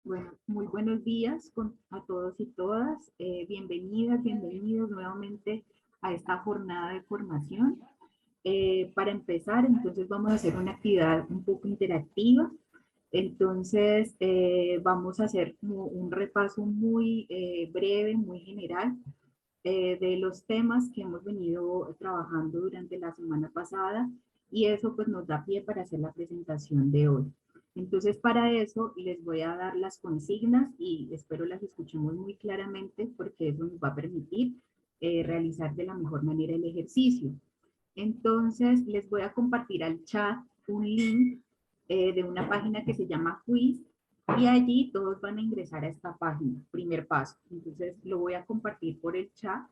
Bueno, muy buenos días a todos y todas. Bienvenidas, bienvenidos nuevamente a esta jornada de formación. Para empezar, entonces vamos a hacer una actividad un poco interactiva. Entonces, vamos a hacer como un repaso muy breve, muy general de los temas que hemos venido trabajando durante la semana pasada y eso pues nos da pie para hacer la presentación de hoy. Entonces para eso les voy a dar las consignas y espero las escuchemos muy claramente porque eso nos va a permitir realizar de la mejor manera el ejercicio. Entonces les voy a compartir al chat un link de una página que se llama Quiz y allí todos van a ingresar a esta página, primer paso. Entonces lo voy a compartir por el chat.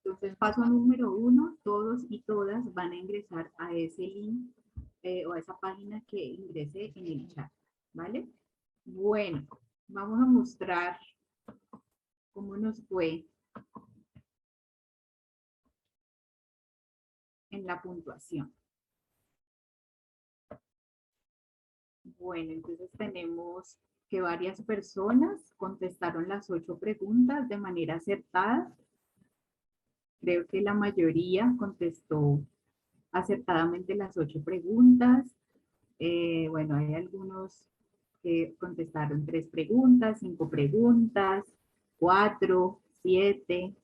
Entonces, paso número 1, todos y todas van a ingresar a ese link o a esa página que ingresé en el chat, ¿vale? Bueno, vamos a mostrar cómo nos fue en la puntuación. Bueno, entonces tenemos que varias personas contestaron las 8 preguntas de manera acertada. Creo que la mayoría contestó acertadamente las 8 preguntas. Bueno, hay algunos que contestaron 3 preguntas, 5 preguntas, 4, 7.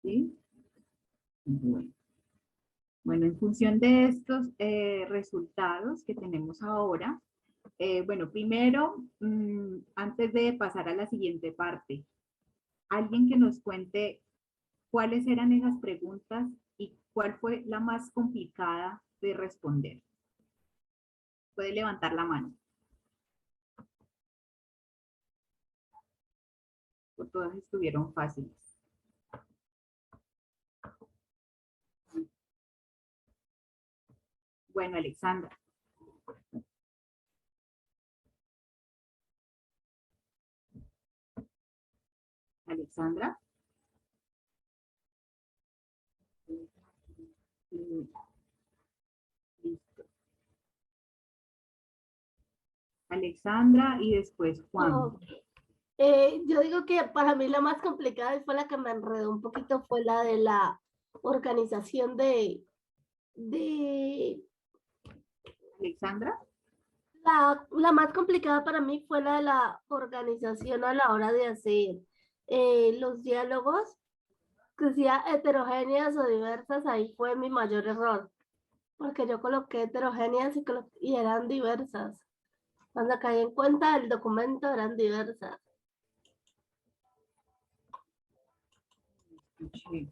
¿Sí? Bueno. Bueno, en función de estos resultados que tenemos ahora, bueno, primero, antes de pasar a la siguiente parte, alguien que nos cuente cuáles eran esas preguntas y cuál fue la más complicada de responder. Puede levantar la mano. O todas estuvieron fáciles. Bueno, Alexandra. Alexandra. Listo. Alexandra y después Juan. Oh, yo digo que para mí la más complicada y fue la que me enredó un poquito fue la de la organización de Alexandra. la más complicada para mí fue la de la organización a la hora de hacer los diálogos, que sea heterogéneas o diversas, ahí fue mi mayor error, porque yo coloqué heterogéneas y eran diversas. Cuando caí en cuenta del documento eran diversas. Sí.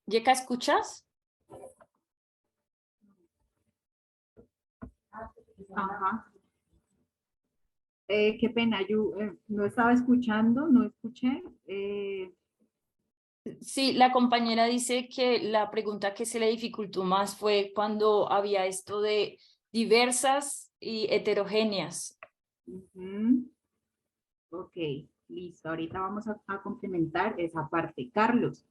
Yeka, ¿escuchas? Ajá. Qué pena, yo no estaba escuchando, no escuché. Sí, la compañera dice que la pregunta que se le dificultó más fue cuando había esto de diversas y heterogéneas. Ok, listo. Ahorita vamos a complementar esa parte. Carlos.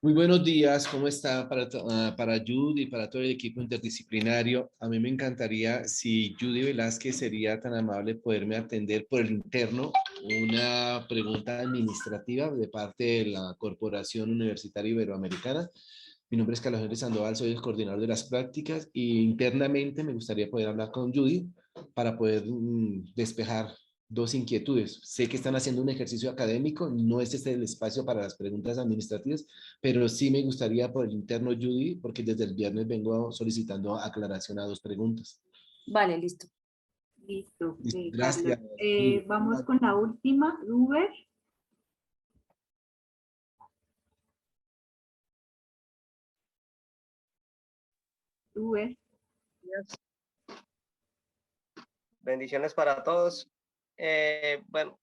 Muy buenos días, ¿cómo está para Judy y para todo el equipo interdisciplinario? A mí me encantaría si Judy Velázquez sería tan amable poderme atender por el interno una pregunta administrativa de parte de la Corporación Universitaria Iberoamericana. Mi nombre es Carlos Henry Sandoval, soy el coordinador de las prácticas y internamente me gustaría poder hablar con Judy para poder despejar dos inquietudes. Sé que están haciendo un ejercicio académico, no es este el espacio para las preguntas administrativas, pero sí me gustaría por el interno, Judy, porque desde el viernes vengo solicitando aclaración a dos preguntas. Vale, listo. Listo, Gracias. Carlos. Vamos con la última, Uber. Uber. Bendiciones para todos. Bueno,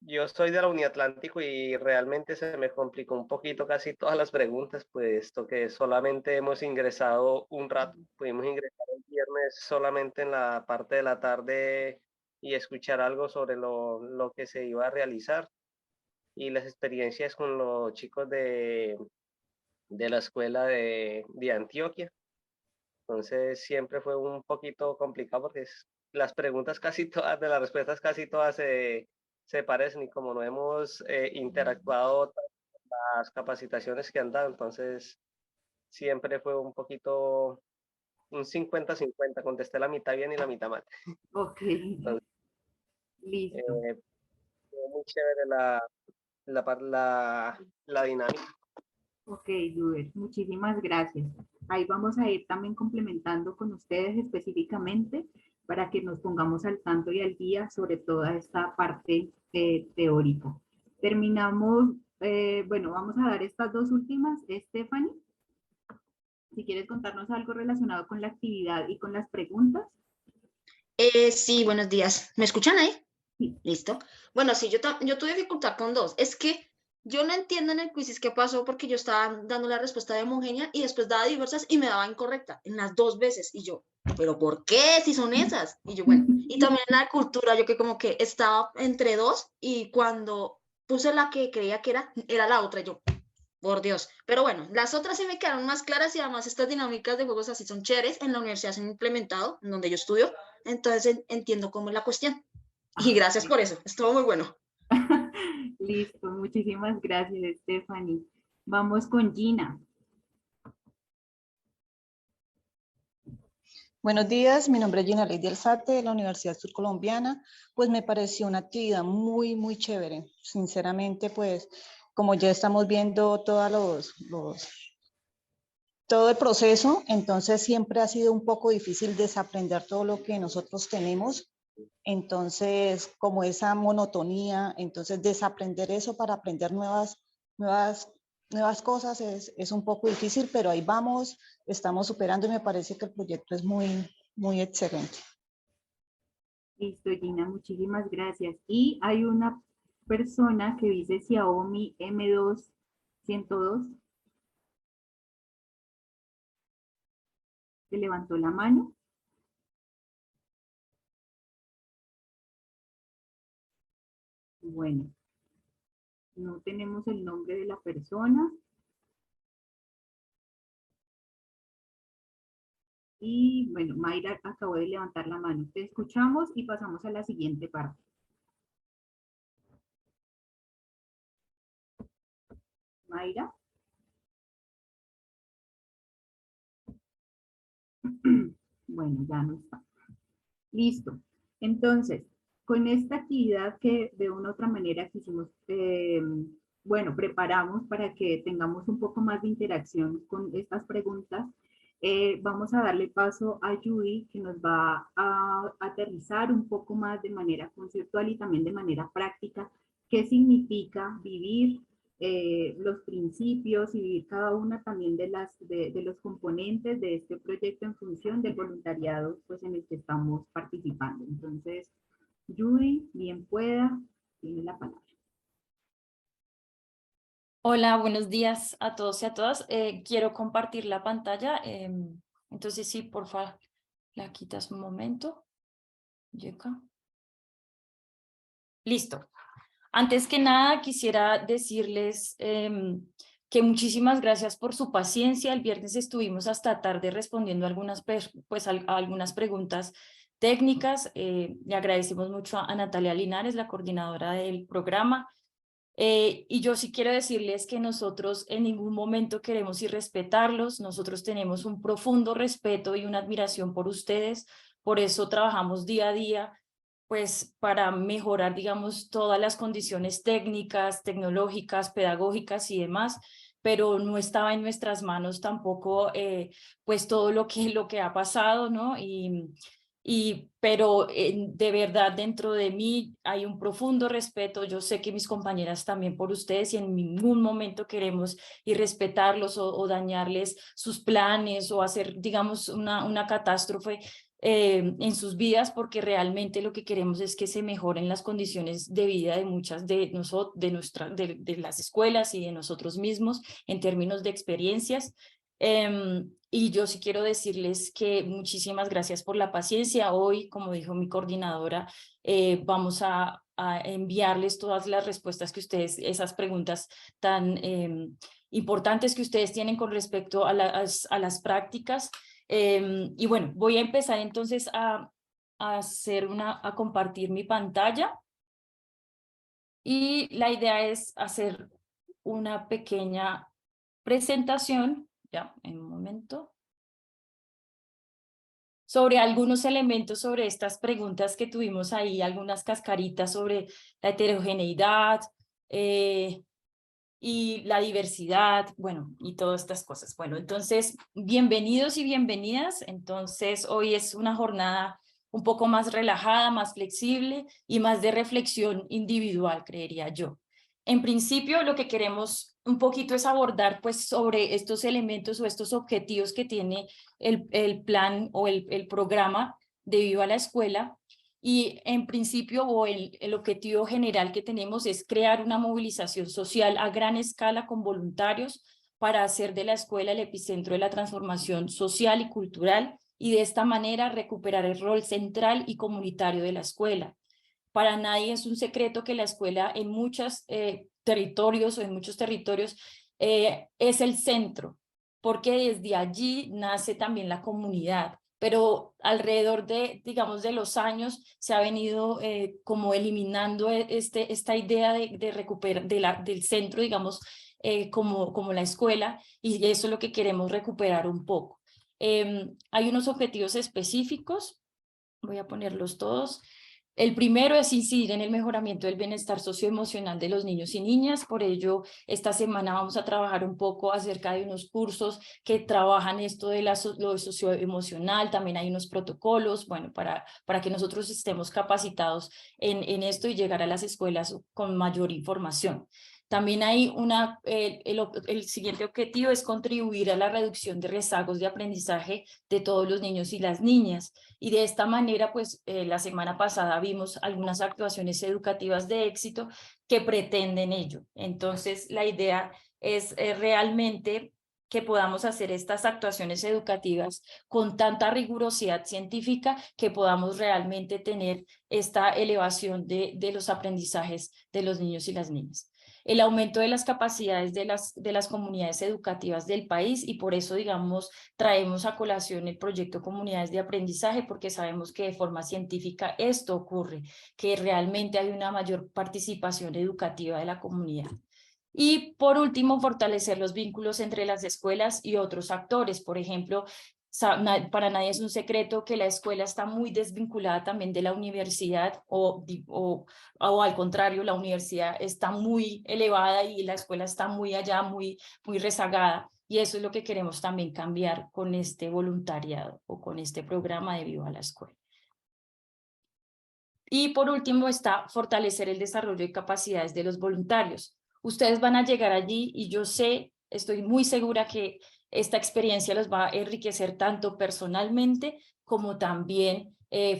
Yo soy de la Uniatlántico y realmente se me complicó un poquito casi todas las preguntas, puesto que solamente hemos ingresado un rato. Pudimos ingresar el viernes solamente en la parte de la tarde y escuchar algo sobre lo que se iba a realizar y las experiencias con los chicos de la escuela de Antioquia. Entonces siempre fue un poquito complicado porque las preguntas casi todas, de las respuestas casi todas se parecen y como no hemos interactuado en las capacitaciones que han dado, entonces siempre fue un poquito un 50-50, contesté la mitad bien y la mitad mal. Ok, Entonces, listo. fue muy chévere la dinámica. Ok, Juber, muchísimas gracias. Ahí vamos a ir también complementando con ustedes específicamente para que nos pongamos al tanto y al día sobre toda esta parte teórica. Terminamos, bueno, vamos a dar estas dos últimas. Stephanie, si quieres contarnos algo relacionado con la actividad y con las preguntas. Sí, buenos días. ¿Me escuchan ahí? Sí. Listo. Bueno, sí, yo tuve dificultad con dos. Es que yo no entiendo en el quiz qué pasó porque yo estaba dando la respuesta de homogénea y después daba diversas y me daba incorrecta en las dos veces. Y yo, ¿pero por qué? Si son esas. Y yo, bueno. Y también en la cultura, yo que como que estaba entre dos y cuando puse la que creía que era la otra. Y yo, por Dios. Pero bueno, las otras sí me quedaron más claras y además estas dinámicas de juegos así son chéveres. En la universidad se han implementado, en donde yo estudio. Entonces entiendo cómo es la cuestión. Y gracias por eso. Estuvo muy bueno. Listo, muchísimas gracias, Stephanie. Vamos con Gina. Buenos días, mi nombre es Gina Lady Alzate de la Universidad Surcolombiana. Pues me pareció una actividad muy, muy chévere. Sinceramente, pues como ya estamos viendo todo el proceso, entonces siempre ha sido un poco difícil desaprender todo lo que nosotros tenemos. Entonces, como esa monotonía, entonces desaprender eso para aprender nuevas cosas es un poco difícil, pero ahí vamos, estamos superando y me parece que el proyecto es muy, muy excelente. Listo, Gina, muchísimas gracias. Y hay una persona que dice Xiaomi M2-102, que levantó la mano. Bueno, no tenemos el nombre de la persona. Y bueno, Mayra acabó de levantar la mano. Te escuchamos y pasamos a la siguiente parte. Mayra. Bueno, ya no está. Listo. Entonces, con esta actividad que de una u otra manera quisimos, bueno, preparamos para que tengamos un poco más de interacción con estas preguntas, vamos a darle paso a Judy, que nos va a aterrizar un poco más de manera conceptual y también de manera práctica qué significa vivir los principios y vivir cada una también de los componentes de este proyecto en función del voluntariado pues, en el que estamos participando. Entonces, Judy, bien pueda, tiene la palabra. Hola, buenos días a todos y a todas. Quiero compartir la pantalla. Entonces, sí, por favor, la quitas un momento. Yeca. Listo. Antes que nada, quisiera decirles que muchísimas gracias por su paciencia. El viernes estuvimos hasta tarde respondiendo algunas preguntas técnicas. Le agradecemos mucho a Natalia Linares, la coordinadora del programa. Y yo sí quiero decirles que nosotros en ningún momento queremos irrespetarlos. Nosotros tenemos un profundo respeto y una admiración por ustedes. Por eso trabajamos día a día pues para mejorar, digamos, todas las condiciones técnicas, tecnológicas, pedagógicas y demás, pero no estaba en nuestras manos tampoco, pues todo lo que ha pasado, ¿no? Pero de verdad dentro de mí hay un profundo respeto. Yo sé que mis compañeras también por ustedes y en ningún momento queremos irrespetarlos o dañarles sus planes o hacer, digamos, una catástrofe en sus vidas, porque realmente lo que queremos es que se mejoren las condiciones de vida de muchas de las escuelas y de nosotros mismos en términos de experiencias. Y yo sí quiero decirles que muchísimas gracias por la paciencia. Hoy, como dijo mi coordinadora, vamos a enviarles todas las respuestas que ustedes, esas preguntas tan importantes que ustedes tienen con respecto a las prácticas. Y bueno, voy a empezar entonces a compartir mi pantalla. Y la idea es hacer una pequeña presentación, ya, en un momento, sobre algunos elementos sobre estas preguntas que tuvimos ahí, algunas cascaritas sobre la heterogeneidad, y la diversidad, bueno, y todas estas cosas. Bueno, entonces, bienvenidos y bienvenidas. Entonces, hoy es una jornada un poco más relajada, más flexible y más de reflexión individual, creería yo. En principio, lo que queremos un poquito es abordar pues sobre estos elementos o estos objetivos que tiene el plan o el programa de Viva la Escuela. Y en principio, o el objetivo general que tenemos es crear una movilización social a gran escala con voluntarios para hacer de la escuela el epicentro de la transformación social y cultural, y de esta manera recuperar el rol central y comunitario de la escuela. Para nadie es un secreto que la escuela en muchos territorios es el centro, porque desde allí nace también la comunidad. Pero alrededor de, digamos, de los años se ha venido como eliminando esta idea de recuperar del centro, digamos, como la escuela, y eso es lo que queremos recuperar un poco. Hay unos objetivos específicos, voy a ponerlos todos. El primero es incidir en el mejoramiento del bienestar socioemocional de los niños y niñas. Por ello, esta semana vamos a trabajar un poco acerca de unos cursos que trabajan esto de lo socioemocional. También hay unos protocolos, bueno, para que nosotros estemos capacitados en esto y llegar a las escuelas con mayor información. También hay el siguiente objetivo es contribuir a la reducción de rezagos de aprendizaje de todos los niños y las niñas. Y de esta manera, pues la semana pasada vimos algunas actuaciones educativas de éxito que pretenden ello. Entonces, la idea es realmente que podamos hacer estas actuaciones educativas con tanta rigurosidad científica que podamos realmente tener esta elevación de los aprendizajes de los niños y las niñas. El aumento de las capacidades de las comunidades educativas del país, y por eso, digamos, traemos a colación el proyecto Comunidades de Aprendizaje, porque sabemos que de forma científica esto ocurre, que realmente hay una mayor participación educativa de la comunidad. Y por último, fortalecer los vínculos entre las escuelas y otros actores. Por ejemplo, para nadie es un secreto que la escuela está muy desvinculada también de la universidad, o al contrario, la universidad está muy elevada y la escuela está muy allá, muy rezagada. Y eso es lo que queremos también cambiar con este voluntariado o con este programa de Viva la Escuela. Y por último está fortalecer el desarrollo de capacidades de los voluntarios. Ustedes van a llegar allí y yo estoy muy segura que esta experiencia los va a enriquecer tanto personalmente como también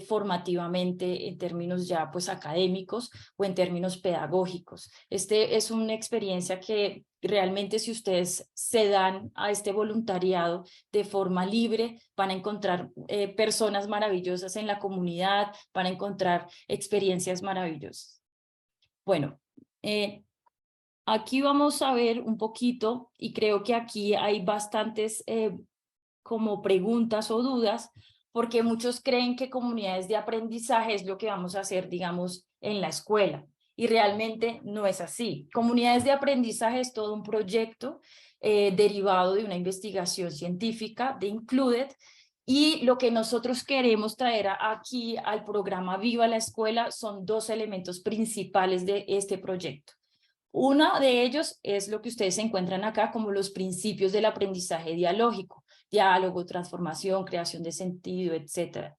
formativamente en términos ya pues académicos o en términos pedagógicos. Es una experiencia que realmente, si ustedes se dan a este voluntariado de forma libre, van a encontrar personas maravillosas en la comunidad, van a encontrar experiencias maravillosas. Bueno, aquí vamos a ver un poquito, y creo que aquí hay bastantes como preguntas o dudas, porque muchos creen que comunidades de aprendizaje es lo que vamos a hacer, digamos, en la escuela, y realmente no es así. Comunidades de aprendizaje es todo un proyecto derivado de una investigación científica de Included, y lo que nosotros queremos traer aquí al programa Viva la Escuela son dos elementos principales de este proyecto. Uno de ellos es lo que ustedes encuentran acá como los principios del aprendizaje dialógico: diálogo, transformación, creación de sentido, etc.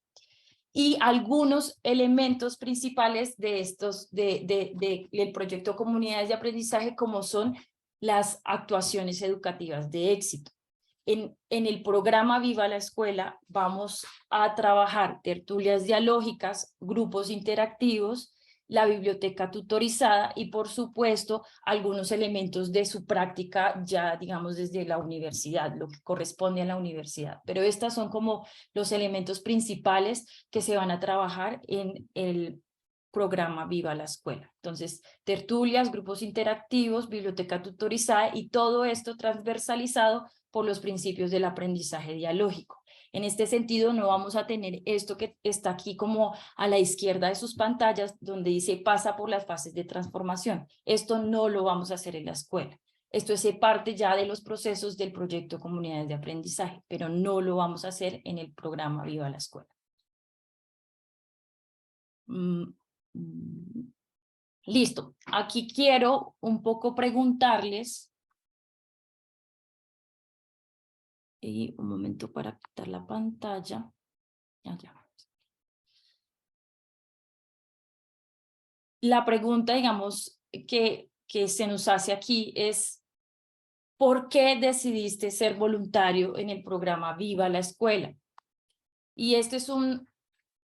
Y algunos elementos principales de del proyecto Comunidades de Aprendizaje, como son las actuaciones educativas de éxito. en el programa Viva la Escuela vamos a trabajar tertulias dialógicas, grupos interactivos, la biblioteca tutorizada y, por supuesto, algunos elementos de su práctica ya, digamos, desde la universidad, lo que corresponde a la universidad. Pero estos son como los elementos principales que se van a trabajar en el programa Viva la Escuela. Entonces, tertulias, grupos interactivos, biblioteca tutorizada y todo esto transversalizado por los principios del aprendizaje dialógico. En este sentido, no vamos a tener esto que está aquí como a la izquierda de sus pantallas, donde dice pasa por las fases de transformación. Esto no lo vamos a hacer en la escuela. Esto es parte ya de los procesos del proyecto Comunidades de Aprendizaje, pero no lo vamos a hacer en el programa Viva la Escuela. Listo. Aquí quiero un poco preguntarles. Y un momento para quitar la pantalla. Ya. La pregunta, digamos, que se nos hace aquí es, ¿por qué decidiste ser voluntario en el programa Viva la Escuela? Y este es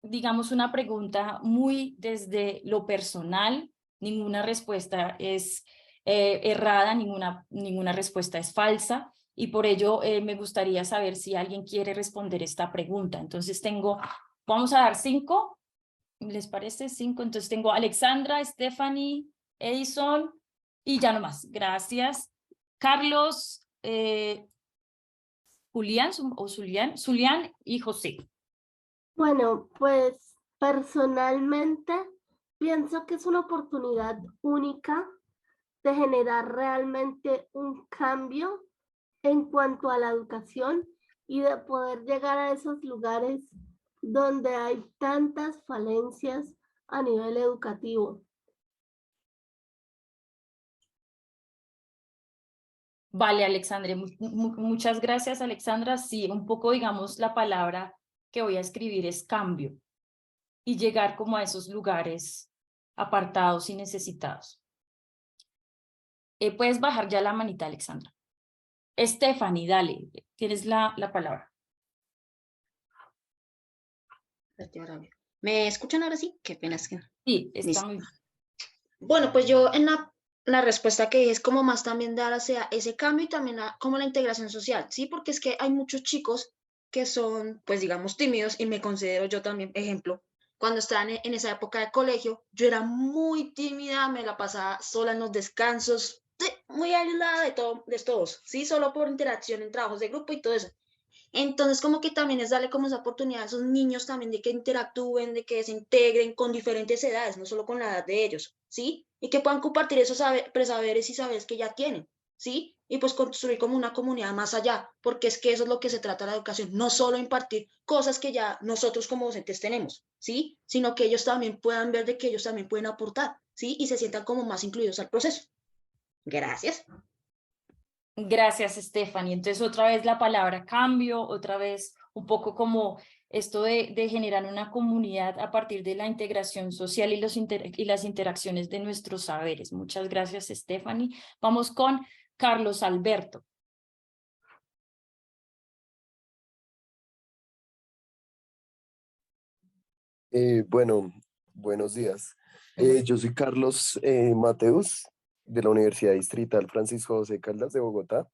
digamos, una pregunta muy desde lo personal. Ninguna respuesta es errada, ninguna respuesta es falsa. Y por ello me gustaría saber si alguien quiere responder esta pregunta. Entonces vamos a dar 5. ¿Les parece 5? Entonces tengo a Alexandra, Stephanie, Edison y ya no más. Gracias. Carlos, Zulián y José. Bueno, pues personalmente pienso que es una oportunidad única de generar realmente un cambio en cuanto a la educación y de poder llegar a esos lugares donde hay tantas falencias a nivel educativo. Vale, Alexandra, muchas gracias, Alexandra. Sí, un poco, digamos, la palabra que voy a escribir es cambio y llegar como a esos lugares apartados y necesitados. Puedes bajar ya la manita, Alexandra. Stephanie, dale, tienes la palabra. ¿Me escuchan ahora sí? Qué pena es que no. Sí, está Listo. muy bien. Bueno, pues yo en la respuesta que dije es como más también dar hacia ese cambio y también como la integración social, ¿sí? Porque es que hay muchos chicos que son, pues digamos, tímidos y me considero yo también ejemplo. Cuando estaba en esa época de colegio, yo era muy tímida, me la pasaba sola en los descansos, muy aislada de todos, ¿sí? Solo por interacción en trabajos de grupo y todo eso. Entonces, como que también es darle como esa oportunidad a esos niños también de que interactúen, de que se integren con diferentes edades, no solo con la edad de ellos, ¿sí? Y que puedan compartir esos presaberes y saberes que ya tienen, ¿sí? Y pues construir como una comunidad más allá, porque es que eso es lo que se trata de la educación, no solo impartir cosas que ya nosotros como docentes tenemos, ¿sí? Sino que ellos también puedan ver de que ellos también pueden aportar, ¿sí? Y se sientan como más incluidos al proceso. Gracias. Gracias, Stephanie. Entonces, otra vez la palabra cambio, otra vez un poco como esto de generar una comunidad a partir de la integración social y las interacciones de nuestros saberes. Muchas gracias, Stephanie. Vamos con Carlos Alberto. Bueno, buenos días. Yo soy Carlos Mateus, de la Universidad Distrital Francisco José Caldas de Bogotá,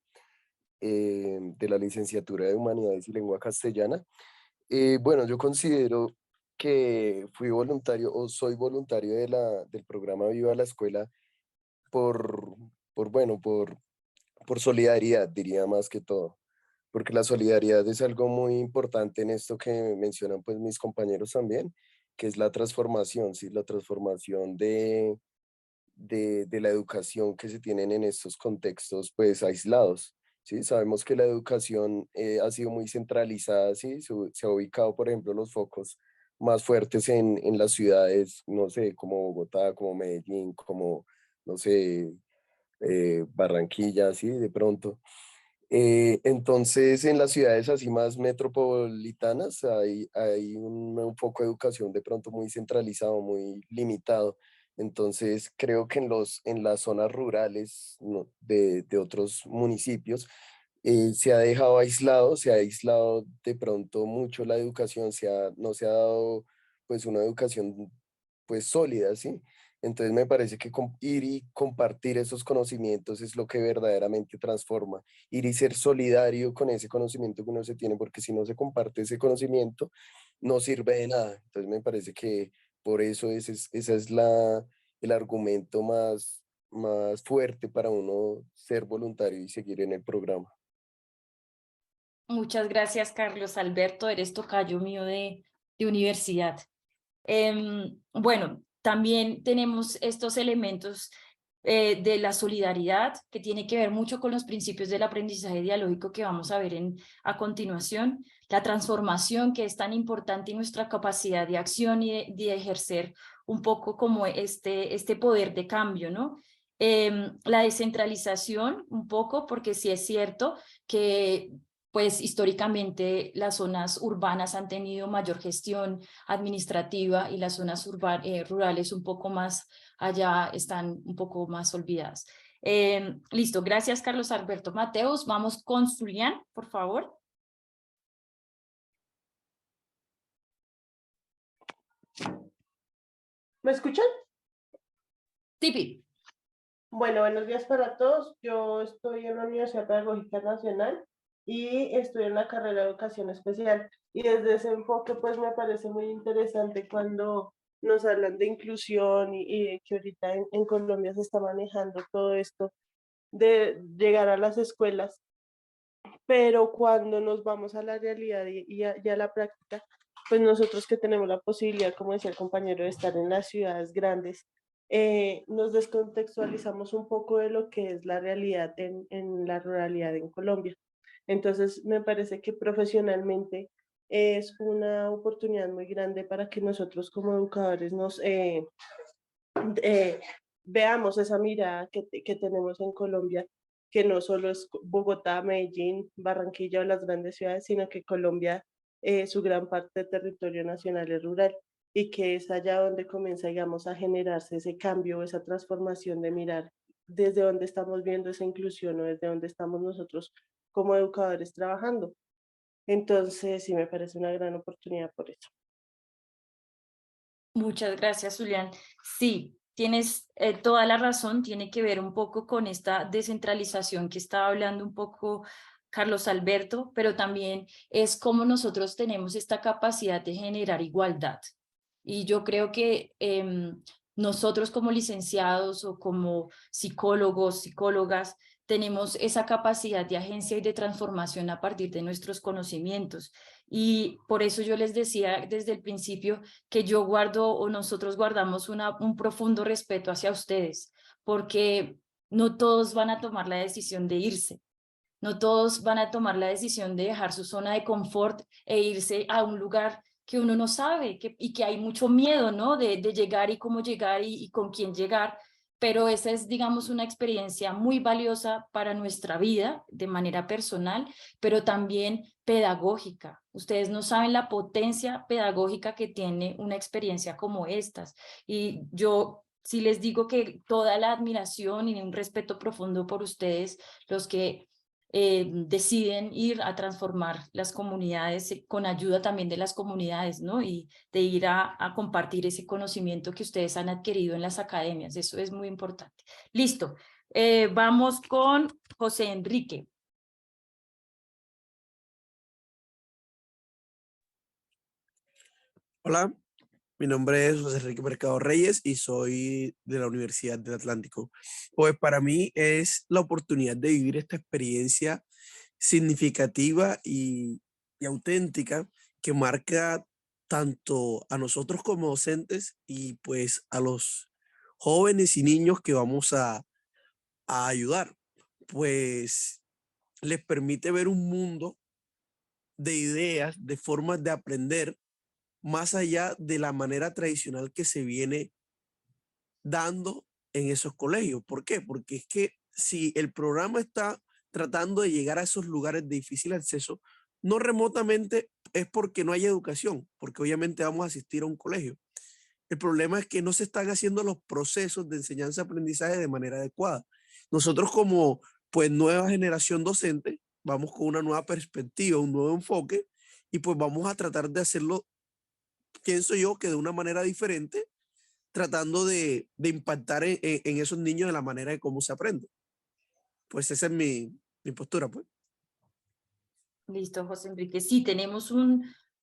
de la licenciatura de Humanidades y Lengua Castellana. Bueno, yo considero que fui voluntario o soy voluntario del programa Viva la Escuela por, por solidaridad, diría más que todo, porque la solidaridad es algo muy importante en esto que mencionan pues mis compañeros también, que es la transformación, ¿sí? La transformación de la educación que se tienen en estos contextos pues aislados, ¿sí? Sabemos que la educación ha sido muy centralizada, ¿sí? Se ha ubicado, por ejemplo, los focos más fuertes en las ciudades, no sé, como Bogotá, como Medellín, como, no sé, Barranquilla, ¿sí? De pronto. Entonces, en las ciudades así más metropolitanas hay un foco de educación de pronto muy centralizado, muy limitado. Entonces, creo que en las zonas rurales, ¿no? de otros municipios, se ha dejado aislado, se ha aislado de pronto mucho la educación, no se ha dado pues una educación pues sólida, ¿sí? Entonces me parece que ir y compartir esos conocimientos es lo que verdaderamente transforma. Ir y ser solidario con ese conocimiento que uno se tiene, porque si no se comparte ese conocimiento, no sirve de nada. Entonces me parece que por eso esa es el argumento más fuerte para uno ser voluntario y seguir en el programa. Muchas gracias, Carlos Alberto. Eres tocayo mío de universidad. Bueno, también tenemos estos elementos de la solidaridad, que tiene que ver mucho con los principios del aprendizaje dialógico que vamos a ver a continuación, la transformación que es tan importante en nuestra capacidad de acción y de ejercer un poco como este poder de cambio, ¿no? La descentralización un poco, porque sí es cierto que pues históricamente las zonas urbanas han tenido mayor gestión administrativa y las zonas rurales un poco más allá están un poco más olvidadas. Listo, gracias Carlos Alberto Mateos. Vamos con Zulián, por favor. ¿Me escuchan? Tipi. Bueno, buenos días para todos. Yo estoy en la Universidad Pedagógica Nacional y estoy en la carrera de Educación Especial. Y desde ese enfoque, pues me parece muy interesante cuando nos hablan de inclusión y que ahorita en Colombia se está manejando todo esto de llegar a las escuelas. Pero cuando nos vamos a la realidad y a la práctica, pues nosotros que tenemos la posibilidad, como decía el compañero, de estar en las ciudades grandes, nos descontextualizamos un poco de lo que es la realidad en la ruralidad en Colombia. Entonces, me parece que profesionalmente es una oportunidad muy grande para que nosotros como educadores nos veamos esa mirada que tenemos en Colombia, que no solo es Bogotá, Medellín, Barranquilla o las grandes ciudades, sino que Colombia, su gran parte del territorio nacional es rural y que es allá donde comienza, digamos, a generarse ese cambio, esa transformación de mirar desde dónde estamos viendo esa inclusión o desde dónde estamos nosotros como educadores trabajando. Entonces, sí, me parece una gran oportunidad por eso. Muchas gracias, Julián. Sí, tienes toda la razón, tiene que ver un poco con esta descentralización que estaba hablando un poco Carlos Alberto, pero también es cómo nosotros tenemos esta capacidad de generar igualdad. Y yo creo que nosotros como licenciados o como psicólogos, psicólogas, tenemos esa capacidad de agencia y de transformación a partir de nuestros conocimientos. Y por eso yo les decía desde el principio que yo guardo o nosotros guardamos un profundo respeto hacia ustedes, porque no todos van a tomar la decisión de irse. No todos van a tomar la decisión de dejar su zona de confort e irse a un lugar que uno no sabe y que hay mucho miedo, ¿no? De llegar y cómo llegar y con quién llegar. Pero esa es, digamos, una experiencia muy valiosa para nuestra vida de manera personal, pero también pedagógica. Ustedes no saben la potencia pedagógica que tiene una experiencia como estas. Y yo sí les digo que toda la admiración y un respeto profundo por ustedes, los que deciden ir a transformar las comunidades con ayuda también de las comunidades, ¿no? Y de ir a compartir ese conocimiento que ustedes han adquirido en las academias. Eso es muy importante. Listo. Vamos con José Enrique. Hola, mi nombre es José Enrique Mercado Reyes y soy de la Universidad del Atlántico. Pues para mí es la oportunidad de vivir esta experiencia significativa y auténtica que marca tanto a nosotros como docentes y pues a los jóvenes y niños que vamos a ayudar. Pues les permite ver un mundo de ideas, de formas de aprender más allá de la manera tradicional que se viene dando en esos colegios. ¿Por qué? Porque es que si el programa está tratando de llegar a esos lugares de difícil acceso, no remotamente es porque no hay educación, porque obviamente vamos a asistir a un colegio. El problema es que no se están haciendo los procesos de enseñanza-aprendizaje de manera adecuada. Nosotros como pues nueva generación docente vamos con una nueva perspectiva, un nuevo enfoque, y pues vamos a tratar de hacerlo, pienso yo, que de una manera diferente, tratando de impactar en esos niños de la manera de cómo se aprende. Pues esa es mi postura, pues. Listo, José Enrique. Sí, tenemos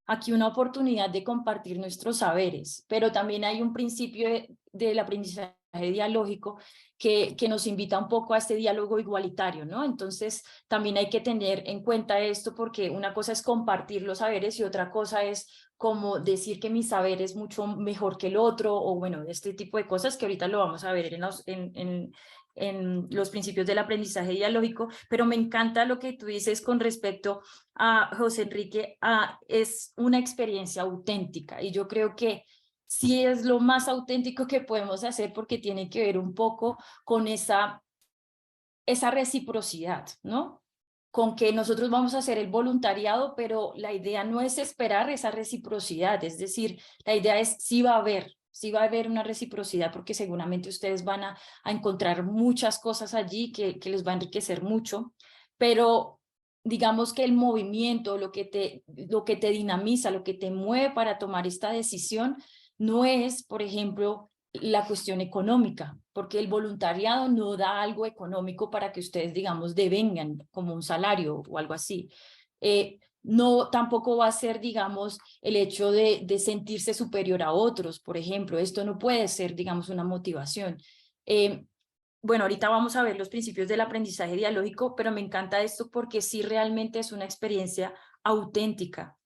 aquí una oportunidad de compartir nuestros saberes, pero también hay un principio del aprendizaje dialógico que nos invita un poco a este diálogo igualitario, ¿no? Entonces, también hay que tener en cuenta esto porque una cosa es compartir los saberes y otra cosa es como decir que mi saber es mucho mejor que el otro o bueno, este tipo de cosas que ahorita lo vamos a ver en los principios del aprendizaje dialógico, pero me encanta lo que tú dices con respecto a José Enrique, es una experiencia auténtica y yo creo que sí es lo más auténtico que podemos hacer porque tiene que ver un poco con esa reciprocidad, ¿no? Con que nosotros vamos a hacer el voluntariado, pero la idea no es esperar esa reciprocidad, es decir, la idea es sí va a haber una reciprocidad porque seguramente ustedes van a encontrar muchas cosas allí que les va a enriquecer mucho, pero digamos que el movimiento, lo que te dinamiza, lo que te mueve para tomar esta decisión, no es, por ejemplo, la cuestión económica, porque el voluntariado no da algo económico para que ustedes, digamos, devengan como un salario o algo así. No, tampoco va a ser, digamos, el hecho de sentirse superior a otros, por ejemplo. Esto no puede ser, digamos, una motivación. Bueno, ahorita vamos a ver los principios del aprendizaje dialógico, pero me encanta esto porque sí realmente es una experiencia auténtica.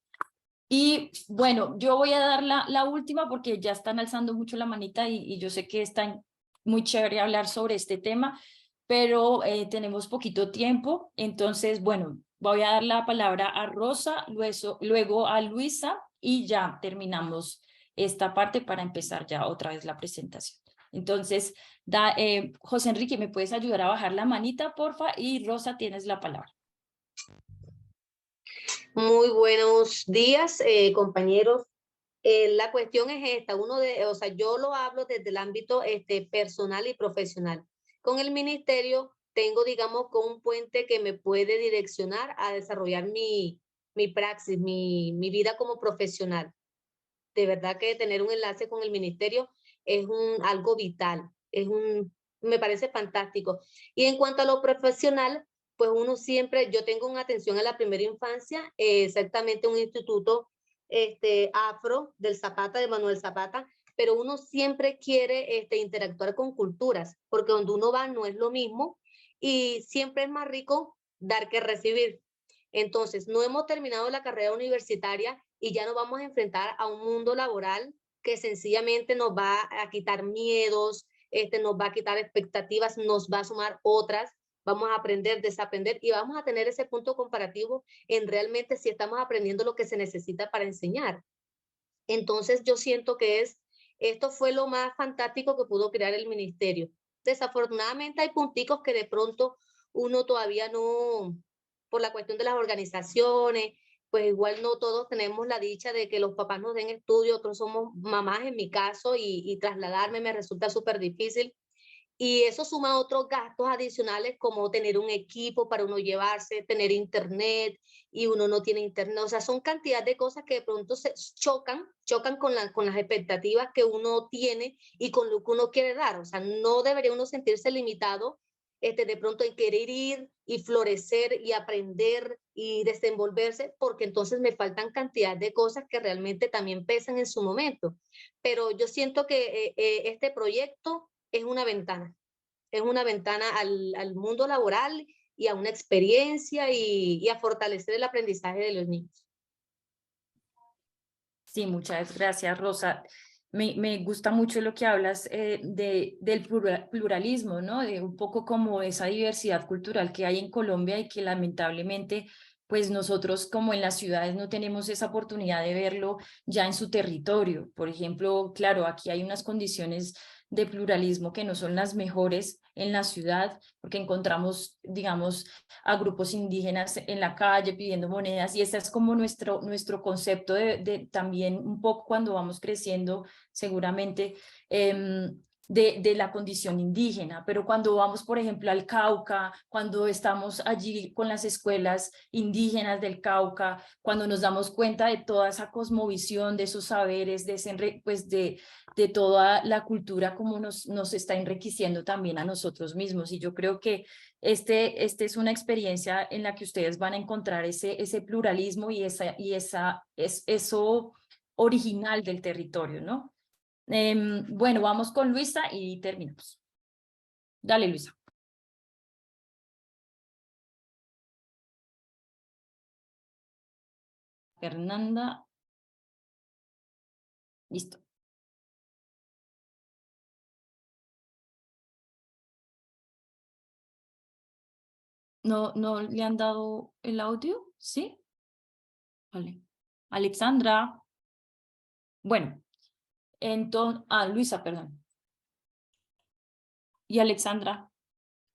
Y bueno, yo voy a dar la última porque ya están alzando mucho la manita y yo sé que está muy chévere hablar sobre este tema, pero tenemos poquito tiempo. Entonces, bueno, voy a dar la palabra a Rosa, luego a Luisa y ya terminamos esta parte para empezar ya otra vez la presentación. Entonces, José Enrique, ¿me puedes ayudar a bajar la manita, porfa? Y Rosa, tienes la palabra. Muy buenos días, compañeros. La cuestión es esta, o sea, yo lo hablo desde el ámbito personal y profesional. Con el ministerio tengo, digamos, con un puente que me puede direccionar a desarrollar mi praxis, mi vida como profesional. De verdad que tener un enlace con el ministerio es algo vital, me parece fantástico. Y en cuanto a lo profesional, pues uno siempre, yo tengo una atención a la primera infancia, exactamente un instituto afro del Zapata, de Manuel Zapata, pero uno siempre quiere interactuar con culturas, porque donde uno va no es lo mismo y siempre es más rico dar que recibir. Entonces, no hemos terminado la carrera universitaria y ya nos vamos a enfrentar a un mundo laboral que sencillamente nos va a quitar miedos, nos va a quitar expectativas, nos va a sumar otras, vamos a aprender, desaprender y vamos a tener ese punto comparativo en realmente si estamos aprendiendo lo que se necesita para enseñar. Entonces yo siento que esto fue lo más fantástico que pudo crear el ministerio. Desafortunadamente hay punticos que de pronto uno todavía no, por la cuestión de las organizaciones, pues igual no todos tenemos la dicha de que los papás nos den estudio, otros somos mamás en mi caso y trasladarme me resulta súper difícil. Y eso suma otros gastos adicionales como tener un equipo para uno llevarse, tener internet y uno no tiene internet. O sea, son cantidad de cosas que de pronto se chocan con las expectativas que uno tiene y con lo que uno quiere dar. O sea, no debería uno sentirse limitado de pronto en querer ir y florecer y aprender y desenvolverse, porque entonces me faltan cantidad de cosas que realmente también pesan en su momento. Pero yo siento que este proyecto es una ventana al mundo laboral y a una experiencia y a fortalecer el aprendizaje de los niños. Sí, muchas gracias, Rosa. Me gusta mucho lo que hablas del pluralismo, ¿no? De un poco como esa diversidad cultural que hay en Colombia y que lamentablemente, pues nosotros como en las ciudades no tenemos esa oportunidad de verlo ya en su territorio. Por ejemplo, claro, aquí hay unas condiciones de pluralismo que no son las mejores en la ciudad, porque encontramos, digamos, a grupos indígenas en la calle pidiendo monedas y ese es como nuestro concepto de también un poco cuando vamos creciendo seguramente de la condición indígena, pero cuando vamos, por ejemplo, al Cauca, cuando estamos allí con las escuelas indígenas del Cauca, cuando nos damos cuenta de toda esa cosmovisión, de esos saberes, de, pues de toda la cultura, como nos está enriqueciendo también a nosotros mismos. Y yo creo que este es una experiencia en la que ustedes van a encontrar ese pluralismo y eso original del territorio, ¿no? Bueno, vamos con Luisa y terminamos. Dale, Luisa. Fernanda. Listo. ¿No le han dado el audio? ¿Sí? Vale. Alexandra. Bueno, entonces, Luisa, perdón. Y Alexandra.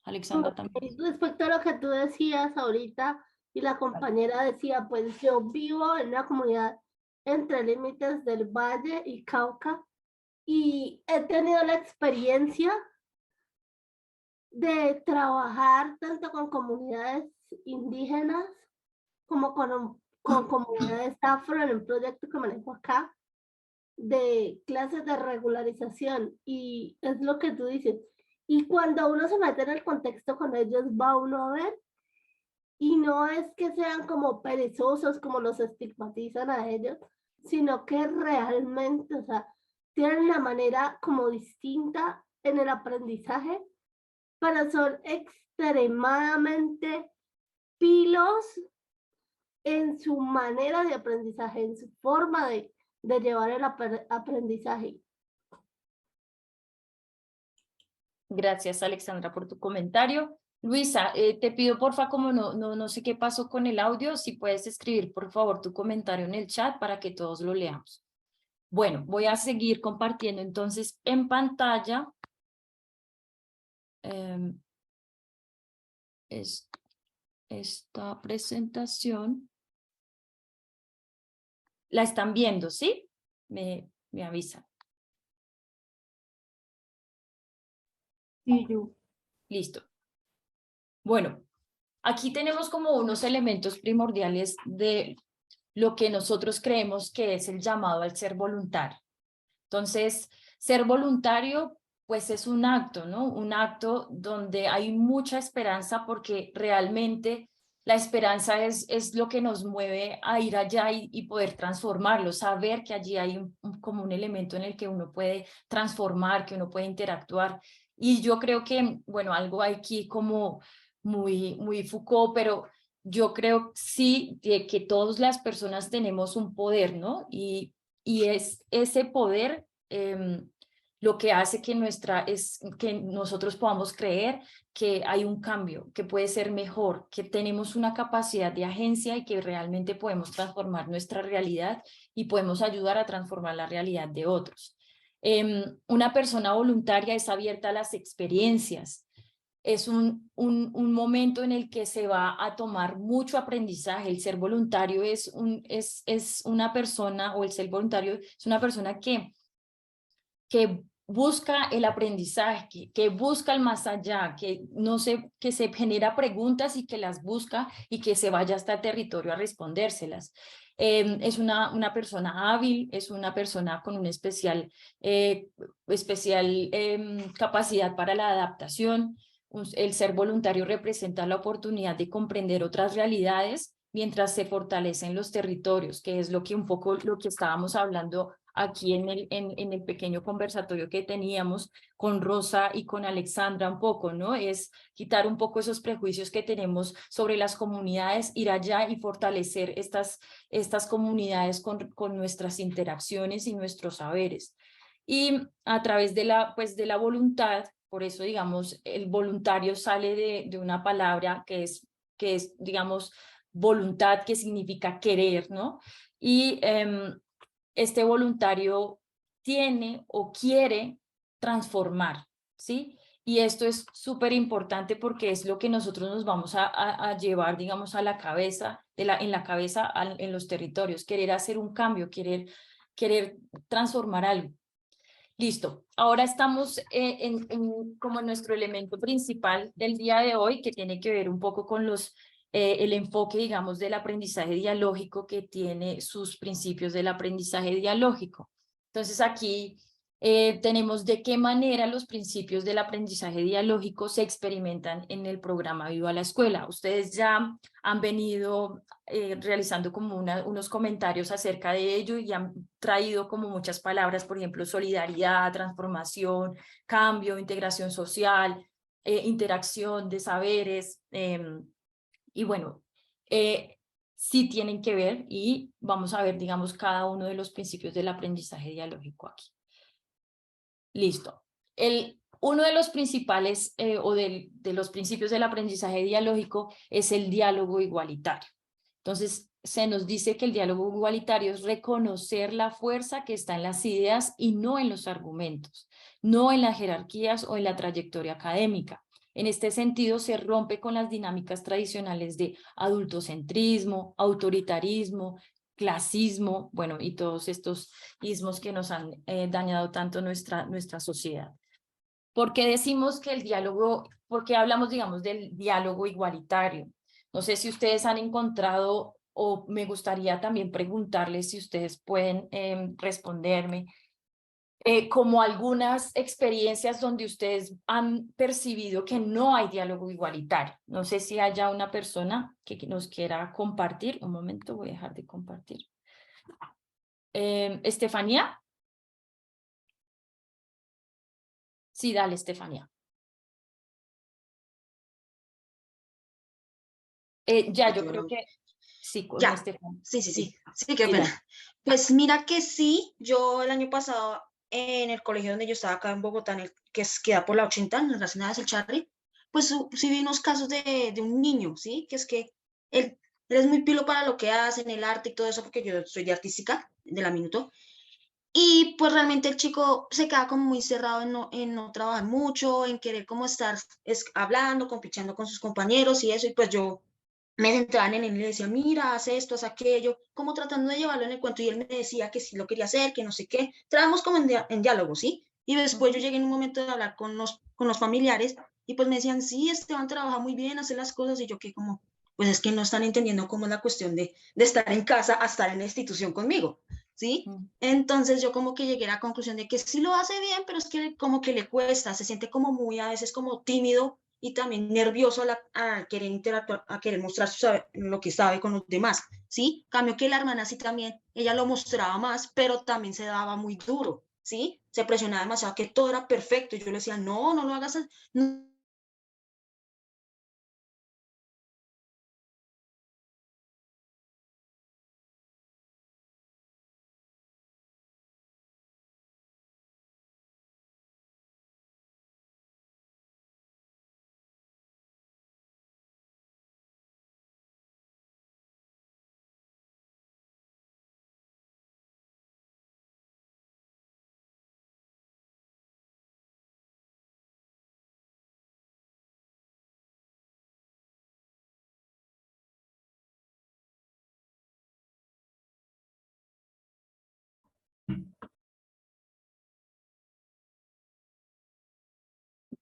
Alexandra también. Respecto a lo que tú decías ahorita y la compañera decía, pues yo vivo en una comunidad entre límites del Valle y Cauca y he tenido la experiencia de trabajar tanto con comunidades indígenas como con comunidades afro en un proyecto que manejo acá de clases de regularización, y es lo que tú dices. Y cuando uno se mete en el contexto con ellos, va uno a ver, y no es que sean como perezosos, como los estigmatizan a ellos, sino que realmente, o sea, tienen una manera como distinta en el aprendizaje, pero son extremadamente pilos en su manera de aprendizaje, en su forma de llevar el aprendizaje. Gracias, Alexandra, por tu comentario. Luisa, te pido porfa, como no sé qué pasó con el audio, si puedes escribir por favor tu comentario en el chat para que todos lo leamos. Bueno, voy a seguir compartiendo entonces en pantalla esta presentación. ¿La están viendo, sí? Me avisan. Sí, yo. Listo. Bueno, aquí tenemos como unos elementos primordiales de lo que nosotros creemos que es el llamado al ser voluntario. Entonces, ser voluntario, pues es un acto, ¿no? Un acto donde hay mucha esperanza, porque realmente la esperanza es lo que nos mueve a ir allá y poder transformarlo, saber que allí hay como un elemento en el que uno puede transformar, que uno puede interactuar. Y yo creo que, bueno, algo aquí como muy Foucault, pero yo creo sí de que todas las personas tenemos un poder, ¿no? Y es ese poder lo que hace que nosotros podamos creer que hay un cambio, que puede ser mejor, que tenemos una capacidad de agencia y que realmente podemos transformar nuestra realidad y podemos ayudar a transformar la realidad de otros. Una persona voluntaria es abierta a las experiencias. Es un momento en el que se va a tomar mucho aprendizaje. El ser voluntario es una persona, o el ser voluntario es una persona que busca el aprendizaje, que busca el más allá, que se genera preguntas y que las busca y que se vaya hasta el territorio a respondérselas. Es una persona hábil, es una persona con una especial capacidad para la adaptación. El ser voluntario representa la oportunidad de comprender otras realidades mientras se fortalecen los territorios, que es lo que un poco lo que estábamos hablando aquí en el pequeño conversatorio que teníamos con Rosa y con Alexandra un poco, ¿no? Es quitar un poco esos prejuicios que tenemos sobre las comunidades, ir allá y fortalecer estas comunidades con nuestras interacciones y nuestros saberes. Y a través de la voluntad, por eso, digamos, el voluntario sale de una palabra que es, digamos, voluntad, que significa querer, ¿no? Y este voluntario tiene o quiere transformar, ¿sí? Y esto es súper importante porque es lo que nosotros nos vamos a llevar, digamos, a la cabeza, en la cabeza, en los territorios, querer hacer un cambio, querer transformar algo. Listo. Ahora estamos como nuestro elemento principal del día de hoy, que tiene que ver un poco con el enfoque, digamos, del aprendizaje dialógico, que tiene sus principios del aprendizaje dialógico. Entonces aquí tenemos de qué manera los principios del aprendizaje dialógico se experimentan en el programa Viva la Escuela. Ustedes ya han venido realizando como unos comentarios acerca de ello y han traído como muchas palabras, por ejemplo, solidaridad, transformación, cambio, integración social, interacción de saberes, y bueno, sí tienen que ver, y vamos a ver, digamos, cada uno de los principios del aprendizaje dialógico aquí. Listo. Uno de los principales de los principios del aprendizaje dialógico es el diálogo igualitario. Entonces, se nos dice que el diálogo igualitario es reconocer la fuerza que está en las ideas y no en los argumentos, no en las jerarquías o en la trayectoria académica. En este sentido, se rompe con las dinámicas tradicionales de adultocentrismo, autoritarismo, clasismo, bueno, y todos estos ismos que nos han dañado tanto nuestra sociedad. ¿Por qué decimos que por qué hablamos, digamos, del diálogo igualitario? No sé si ustedes han encontrado, o me gustaría también preguntarles si ustedes pueden responderme, como algunas experiencias donde ustedes han percibido que no hay diálogo igualitario. No sé si haya una persona que nos quiera compartir. Un momento, voy a dejar de compartir. Estefanía. Sí, dale, Estefanía. Yo creo que sí, con Ya, Estefanía. sí, qué Sí, pena. dale. Pues mira que sí, yo el año pasado en el colegio donde yo estaba acá en Bogotá, queda por la 80, en las Nacionales del Charri, pues sí vi unos casos de un niño, ¿sí? Que es que él es muy pilo para lo que hace en el arte y todo eso, porque yo soy de artística, de la Minuto, y pues realmente el chico se queda como muy cerrado en no trabajar mucho, en querer como estar hablando, compitiendo con sus compañeros y eso, y pues yo me centraban en él y le decía, mira, haz esto, haz aquello, como tratando de llevarlo en el cuento, y él me decía que sí lo quería hacer, que no sé qué, trabajamos como en diálogo, ¿sí? Y después yo llegué en un momento de hablar con los familiares, y pues me decían, sí, Esteban trabaja muy bien, hace las cosas, y yo que como, pues es que no están entendiendo cómo es la cuestión de estar en casa a estar en la institución conmigo, ¿sí? Entonces yo como que llegué a la conclusión de que sí lo hace bien, pero es que como que le cuesta, se siente como muy a veces como tímido y también nervioso a querer interactuar, a querer mostrar lo que sabe con los demás, ¿sí? Cambio que la hermana sí también, ella lo mostraba más, pero también se daba muy duro, ¿sí? Se presionaba demasiado, que todo era perfecto, y yo le decía, no, no lo hagas, no.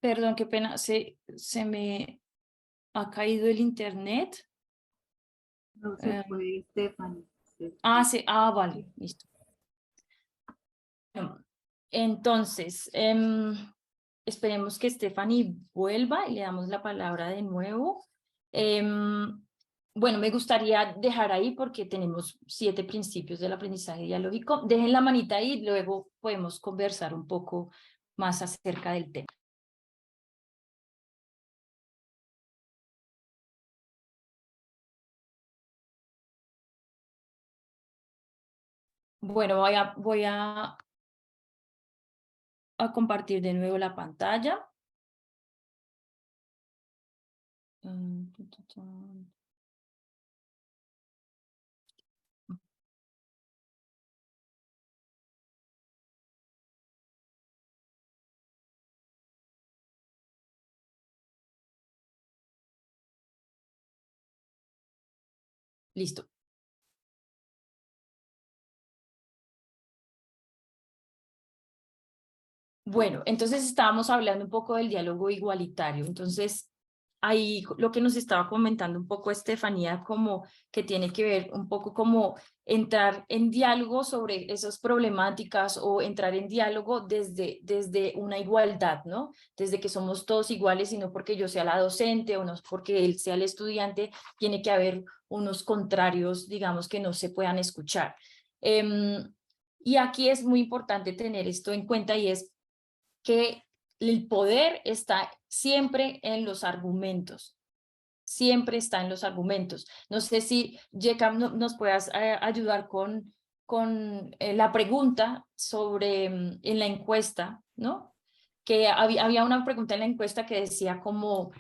Perdón, qué pena, se me ha caído el internet. No se fue Stephanie. Sí, vale, listo. Entonces, esperemos que Stephanie vuelva y le damos la palabra de nuevo. Bueno, me gustaría dejar ahí porque tenemos 7 principios del aprendizaje dialógico. Dejen la manita ahí y luego podemos conversar un poco más acerca del tema. Bueno, voy a compartir de nuevo la pantalla. Listo. Bueno, entonces estábamos hablando un poco del diálogo igualitario. Entonces, ahí lo que nos estaba comentando un poco Estefanía, como que tiene que ver un poco como entrar en diálogo sobre esas problemáticas o entrar en diálogo desde una igualdad, ¿no? Desde que somos todos iguales y no porque yo sea la docente o no porque él sea el estudiante, tiene que haber unos contrarios, digamos, que no se puedan escuchar. Y aquí es muy importante tener esto en cuenta y es que el poder está siempre en los argumentos, siempre está en los argumentos. No sé si, Yeka, nos puedas ayudar con la pregunta sobre, en la encuesta, ¿no? Que había una pregunta en la encuesta que decía como,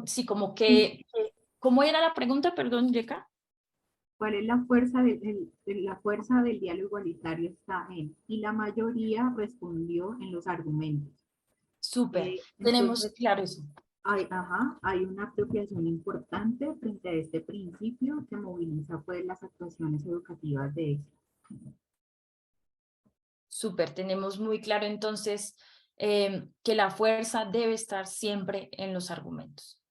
sí, como que, ¿cómo era la pregunta? Perdón, Yeka. ¿Cuál es la fuerza la fuerza del diálogo igualitario está en? Y la mayoría respondió en los argumentos. Súper, tenemos Entonces, claro eso. hay una apropiación importante frente a este principio que moviliza pues las actuaciones educativas de éxito. Súper, tenemos muy claro entonces que la fuerza debe estar siempre en los argumentos.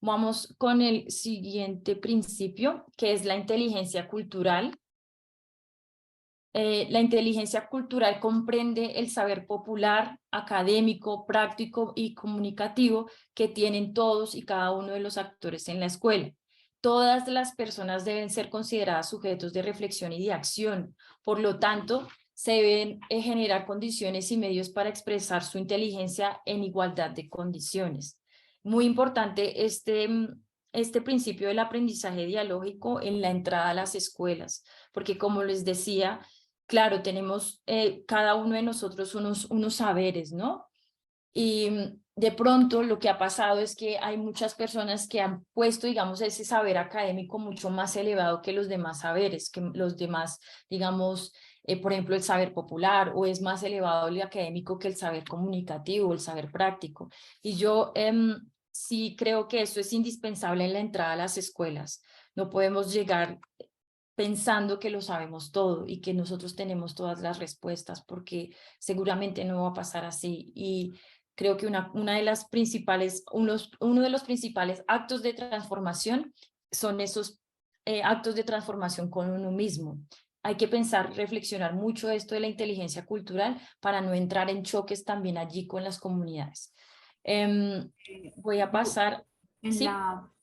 Vamos con el siguiente principio, que es la inteligencia cultural. La inteligencia cultural comprende el saber popular, académico, práctico y comunicativo que tienen todos y cada uno de los actores en la escuela. Todas las personas deben ser consideradas sujetos de reflexión y de acción. Por lo tanto, se deben generar condiciones y medios para expresar su inteligencia en igualdad de condiciones. Muy importante este principio del aprendizaje dialógico en la entrada a las escuelas, porque como les decía, claro, tenemos cada uno de nosotros unos saberes, ¿no? Y de pronto lo que ha pasado es que hay muchas personas que han puesto, digamos, ese saber académico mucho más elevado que los demás saberes, que los demás, digamos, por ejemplo, el saber popular, o es más elevado el académico que el saber comunicativo, el saber práctico. Y yo sí creo que eso es indispensable en la entrada a las escuelas. No podemos llegar pensando que lo sabemos todo y que nosotros tenemos todas las respuestas, porque seguramente no va a pasar así. Y creo que uno de los principales actos de transformación son esos actos de transformación con uno mismo. Hay que pensar, reflexionar mucho esto de la inteligencia cultural para no entrar en choques también allí con las comunidades. Voy a pasar. ¿Sí?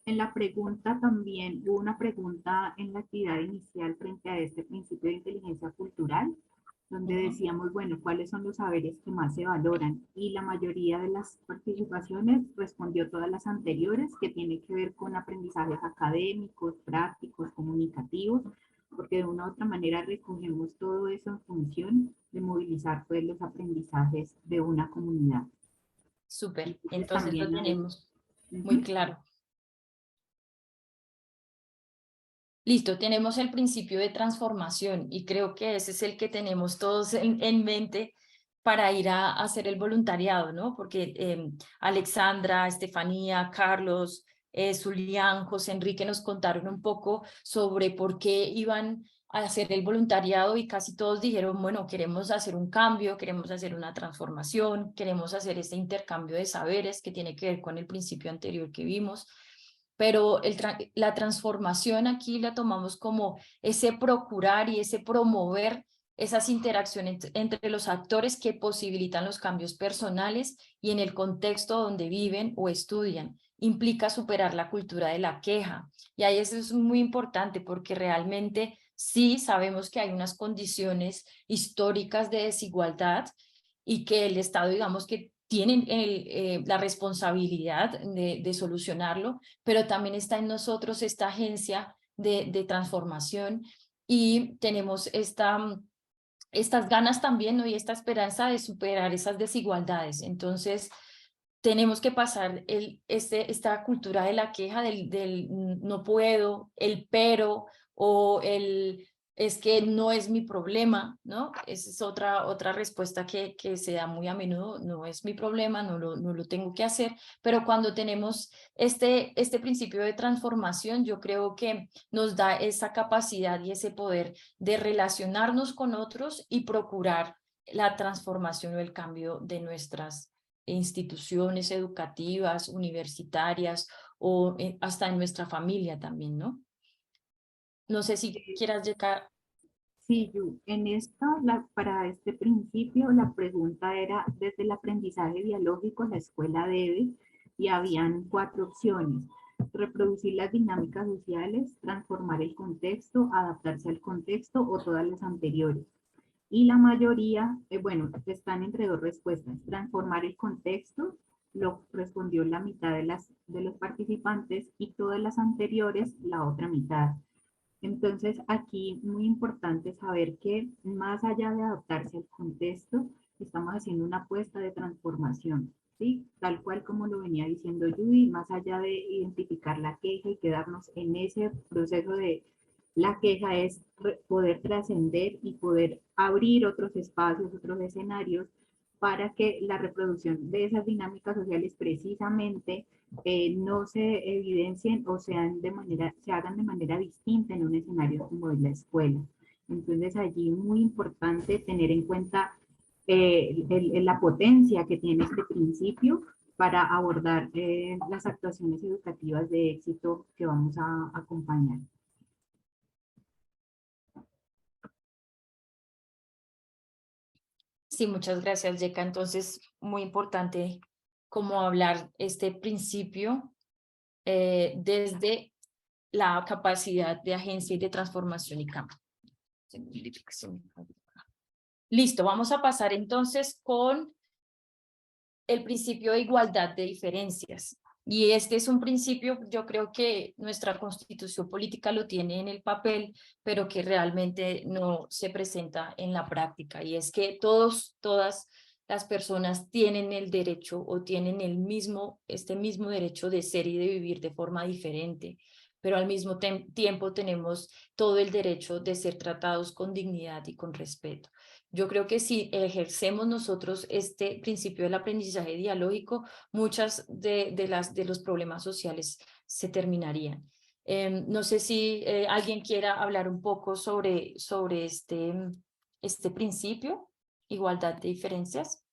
En la pregunta también, hubo una pregunta en la actividad inicial frente a este principio de inteligencia cultural, donde decíamos, bueno, ¿cuáles son los saberes que más se valoran? Y la mayoría de las participaciones respondió todas las anteriores, que tienen que ver con aprendizajes académicos, prácticos, comunicativos, porque de una u otra manera recogemos todo eso en función de movilizar pues, los aprendizajes de una comunidad. Súper, entonces lo tenemos muy claro. Listo, tenemos el principio de transformación y creo que ese es el que tenemos todos en mente para ir a hacer el voluntariado, ¿no? Porque Alexandra, Estefanía, Carlos, Zulián, José Enrique nos contaron un poco sobre por qué iban a hacer el voluntariado y casi todos dijeron, bueno, queremos hacer un cambio, queremos hacer una transformación, queremos hacer este intercambio de saberes que tiene que ver con el principio anterior que vimos. Pero la transformación aquí la tomamos como ese procurar y ese promover esas interacciones entre los actores que posibilitan los cambios personales y en el contexto donde viven o estudian. Implica superar la cultura de la queja. Y ahí eso es muy importante porque realmente sí sabemos que hay unas condiciones históricas de desigualdad y que el Estado, digamos que tienen la responsabilidad de solucionarlo, pero también está en nosotros esta agencia de transformación y tenemos estas ganas también, ¿no? Y esta esperanza de superar esas desigualdades. Entonces, tenemos que pasar esta cultura de la queja, del no puedo, el pero o el es que no es mi problema, ¿no? Esa es otra respuesta que se da muy a menudo, no es mi problema, no lo tengo que hacer, pero cuando tenemos este principio de transformación, yo creo que nos da esa capacidad y ese poder de relacionarnos con otros y procurar la transformación o el cambio de nuestras instituciones educativas, universitarias o hasta en nuestra familia también, ¿no? No sé si quieras llegar. Sí, en esta, para este principio, la pregunta era desde el aprendizaje biológico, la escuela debe, y habían 4 opciones: reproducir las dinámicas sociales, transformar el contexto, adaptarse al contexto o todas las anteriores. Y la mayoría, bueno, están entre 2 respuestas: transformar el contexto, lo respondió la mitad de los participantes, y todas las anteriores, la otra mitad. Entonces, aquí muy importante saber que más allá de adaptarse al contexto, estamos haciendo una apuesta de transformación, ¿sí? Tal cual como lo venía diciendo Judy, más allá de identificar la queja y quedarnos en ese proceso de la queja, es poder trascender y poder abrir otros espacios, otros escenarios para que la reproducción de esas dinámicas sociales precisamente no se evidencien o se hagan de manera distinta en un escenario como es la escuela. Entonces allí muy importante tener en cuenta la potencia que tiene este principio para abordar las actuaciones educativas de éxito que vamos a acompañar. Sí, muchas gracias, Yeka. Entonces, muy importante cómo hablar este principio desde la capacidad de agencia y de transformación y cambio. Listo, vamos a pasar entonces con el principio de igualdad de diferencias. Y este es un principio, yo creo que nuestra constitución política lo tiene en el papel, pero que realmente no se presenta en la práctica. Y es que todas las personas tienen el derecho o tienen este mismo derecho de ser y de vivir de forma diferente, pero al mismo tiempo tenemos todo el derecho de ser tratados con dignidad y con respeto. Yo creo que si ejercemos nosotros este principio del aprendizaje dialógico, muchas de los problemas sociales se terminarían. No sé si alguien quiera hablar un poco sobre este principio, igualdad de diferencias.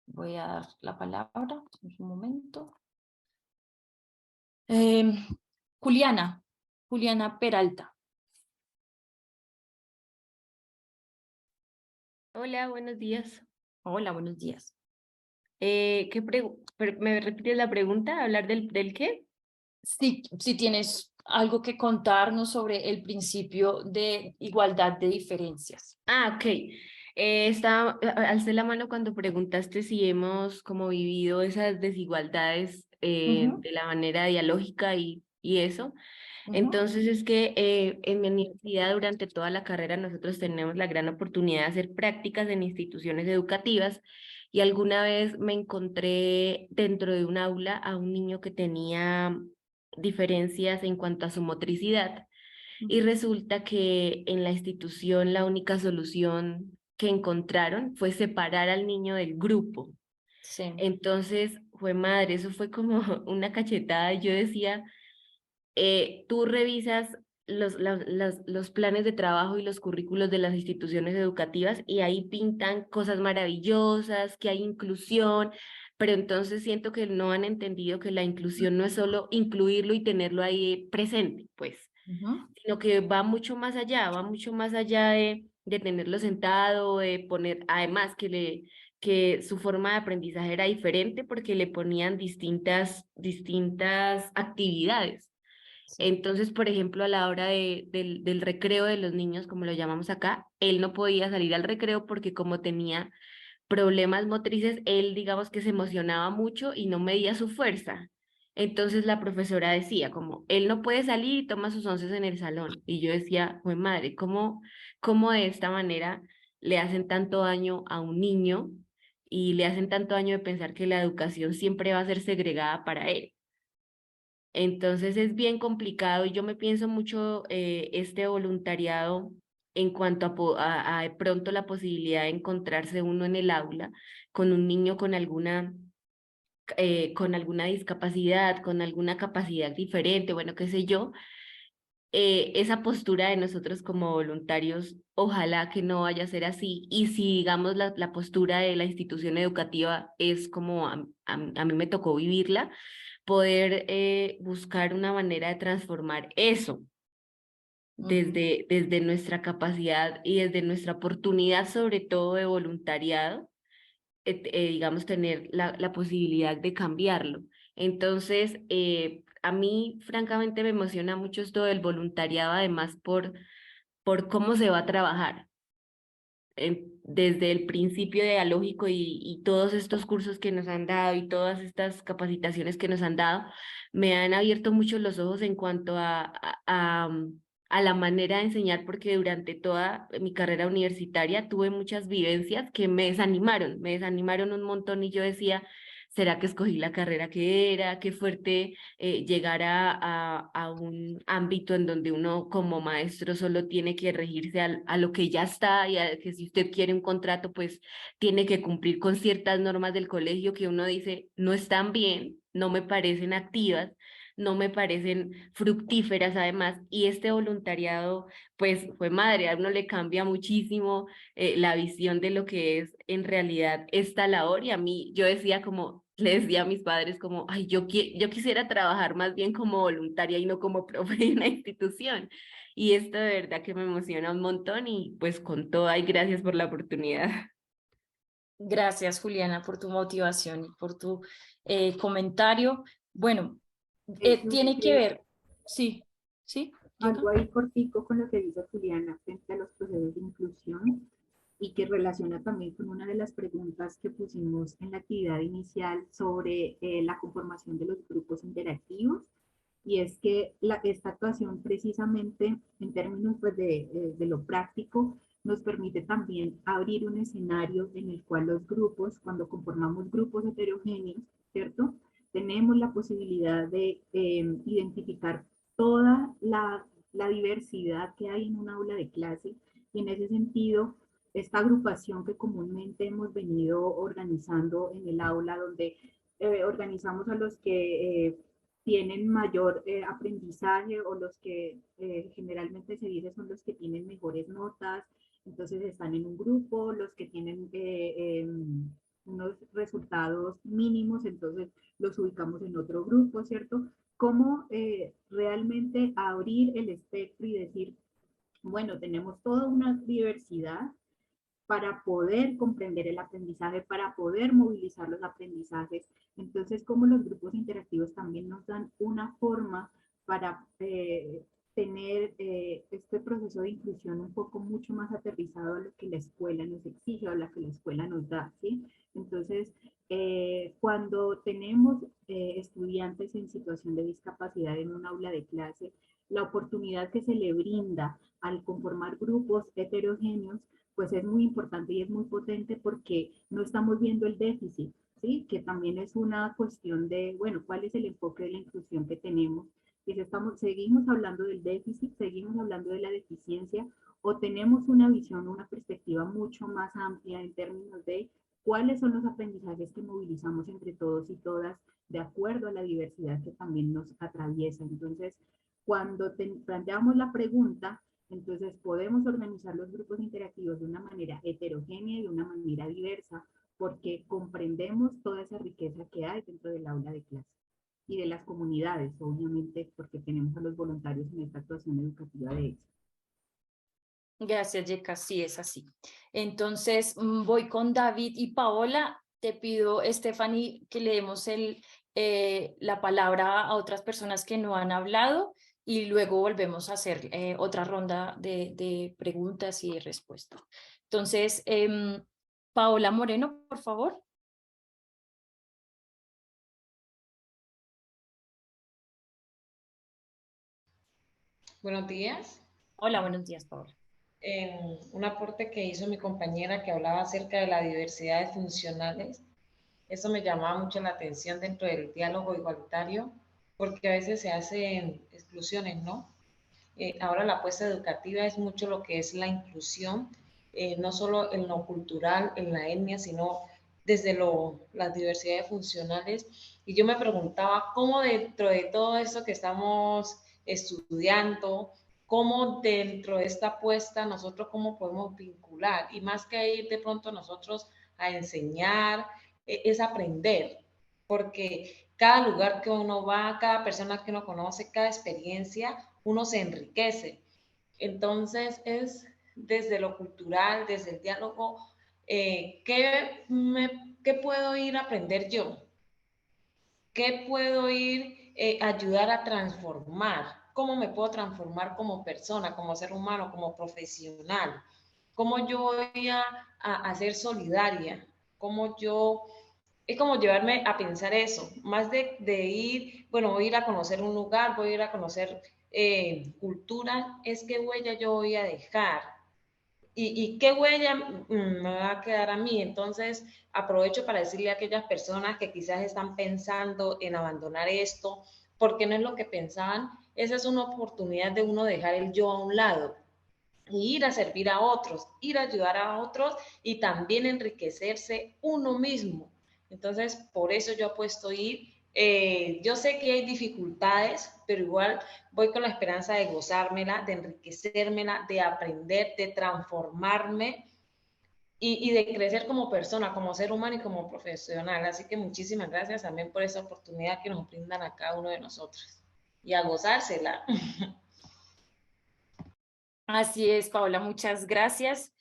Voy a dar la palabra en un momento. Juliana Peralta. Hola, buenos días. Hola, buenos días. ¿Me repites la pregunta? ¿Hablar del qué? Si tienes algo que contarnos sobre el principio de igualdad de diferencias. Ok. Alcé la mano cuando preguntaste si hemos como vivido esas desigualdades de la manera dialógica y eso. Entonces es que en mi universidad durante toda la carrera nosotros tenemos la gran oportunidad de hacer prácticas en instituciones educativas y alguna vez me encontré dentro de un aula a un niño que tenía diferencias en cuanto a su motricidad y resulta que en la institución la única solución que encontraron fue separar al niño del grupo. Sí. Entonces, fue madre, eso fue como una cachetada y yo decía tú revisas los planes de trabajo y los currículos de las instituciones educativas y ahí pintan cosas maravillosas, que hay inclusión, pero entonces siento que no han entendido que la inclusión no es solo incluirlo y tenerlo ahí presente, pues, sino que va mucho más allá, va mucho más allá de tenerlo sentado, de poner, además que su forma de aprendizaje era diferente porque le ponían distintas actividades. Entonces, por ejemplo, a la hora del recreo de los niños, como lo llamamos acá, él no podía salir al recreo porque como tenía problemas motrices, él digamos que se emocionaba mucho y no medía su fuerza. Entonces la profesora decía como, él no puede salir y toma sus onces en el salón. Y yo decía, pues madre, ¿cómo de esta manera le hacen tanto daño a un niño y le hacen tanto daño de pensar que la educación siempre va a ser segregada para él? Entonces es bien complicado y yo me pienso mucho este voluntariado en cuanto a de pronto la posibilidad de encontrarse uno en el aula con un niño con alguna discapacidad, con alguna capacidad diferente, bueno, qué sé yo, esa postura de nosotros como voluntarios, ojalá que no vaya a ser así. Y si, digamos, la postura de la institución educativa es como a mí me tocó vivirla, poder buscar una manera de transformar eso desde nuestra capacidad y desde nuestra oportunidad, sobre todo de voluntariado, digamos, tener la posibilidad de cambiarlo. Entonces, a mí, francamente, me emociona mucho esto del voluntariado, además por cómo se va a trabajar. Desde el principio dialógico y todos estos cursos que nos han dado y todas estas capacitaciones que nos han dado, me han abierto mucho los ojos en cuanto a la manera de enseñar, porque durante toda mi carrera universitaria tuve muchas vivencias que me desanimaron un montón y yo decía, ¿será que escogí la carrera que era? Qué fuerte llegar a un ámbito en donde uno como maestro solo tiene que regirse a lo que ya está y a que si usted quiere un contrato, pues tiene que cumplir con ciertas normas del colegio que uno dice no están bien, no me parecen activas, no me parecen fructíferas además, y este voluntariado pues fue madre, a uno le cambia muchísimo la visión de lo que es en realidad esta labor, y a mí yo decía como, le decía a mis padres como, ay, yo quisiera trabajar más bien como voluntaria y no como profe de una institución, y esto de verdad que me emociona un montón y pues con toda y gracias por la oportunidad. Gracias, Juliana, por tu motivación y por tu comentario. Bueno, tiene que ver, sí, sí. Algo ahí cortico con lo que dice Juliana frente a los procesos de inclusión y que relaciona también con una de las preguntas que pusimos en la actividad inicial sobre la conformación de los grupos interactivos. Y es que esta actuación precisamente en términos pues, de lo práctico nos permite también abrir un escenario en el cual los grupos, cuando conformamos grupos heterogéneos, ¿cierto? Tenemos la posibilidad de identificar toda la diversidad que hay en un aula de clase y en ese sentido esta agrupación que comúnmente hemos venido organizando en el aula donde organizamos a los que tienen mayor aprendizaje o los que generalmente se dice son los que tienen mejores notas, entonces están en un grupo, los que tienen unos resultados mínimos, entonces los ubicamos en otro grupo, ¿cierto? Cómo realmente abrir el espectro y decir, bueno, tenemos toda una diversidad para poder comprender el aprendizaje, para poder movilizar los aprendizajes. Entonces, como los grupos interactivos también nos dan una forma para tener este proceso de inclusión un poco mucho más aterrizado a lo que la escuela nos exige o a lo que la escuela nos da, ¿sí? Entonces, cuando tenemos estudiantes en situación de discapacidad en un aula de clase, la oportunidad que se le brinda al conformar grupos heterogéneos pues es muy importante y es muy potente porque no estamos viendo el déficit, ¿sí? Que también es una cuestión de, bueno, ¿cuál es el enfoque de la inclusión que tenemos? Y si seguimos hablando del déficit, seguimos hablando de la deficiencia, o tenemos una visión, una perspectiva mucho más amplia en términos de cuáles son los aprendizajes que movilizamos entre todos y todas de acuerdo a la diversidad que también nos atraviesa. Entonces, cuando planteamos la pregunta, entonces podemos organizar los grupos interactivos de una manera heterogénea y de una manera diversa, porque comprendemos toda esa riqueza que hay dentro del aula de clase y de las comunidades, obviamente, porque tenemos a los voluntarios en esta actuación educativa de hecho. Gracias, Yeka, sí es así. Entonces, voy con David y Paola. Te pido, Stephanie, que le demos la palabra a otras personas que no han hablado y luego volvemos a hacer otra ronda de preguntas y de respuestas. Entonces, Paola Moreno, por favor. Buenos días. Hola, buenos días, Paola. Un aporte que hizo mi compañera que hablaba acerca de la diversidad de funcionales, eso me llamaba mucho la atención dentro del diálogo igualitario, porque a veces se hacen exclusiones, ¿no? Ahora la apuesta educativa es mucho lo que es la inclusión, no solo en lo cultural, en la etnia, sino desde las diversidades funcionales. Y yo me preguntaba cómo dentro de todo eso que estamos estudiando, cómo dentro de esta apuesta nosotros cómo podemos vincular, y más que ir de pronto nosotros a enseñar, es aprender, porque cada lugar que uno va, cada persona que uno conoce, cada experiencia, uno se enriquece. Entonces es desde lo cultural, desde el diálogo, ¿qué puedo ir a aprender yo? ¿Qué puedo ir a ayudar a transformar? ¿Cómo me puedo transformar como persona, como ser humano, como profesional? ¿Cómo yo voy a ser solidaria? ¿Cómo yo es como llevarme a pensar eso, más de ir, bueno, voy a ir a conocer un lugar, voy a ir a conocer cultura, es qué huella yo voy a dejar y qué huella me va a quedar a mí. Entonces, aprovecho para decirle a aquellas personas que quizás están pensando en abandonar esto, porque no es lo que pensaban, esa es una oportunidad de uno dejar el yo a un lado y ir a servir a otros, ir a ayudar a otros y también enriquecerse uno mismo. Entonces, por eso yo apuesto a ir. Yo sé que hay dificultades, pero igual voy con la esperanza de gozármela, de enriquecérmela, de aprender, de transformarme y de crecer como persona, como ser humano y como profesional. Así que muchísimas gracias también por esa oportunidad que nos brindan a cada uno de nosotros y a gozársela. Así es, Paola, muchas gracias.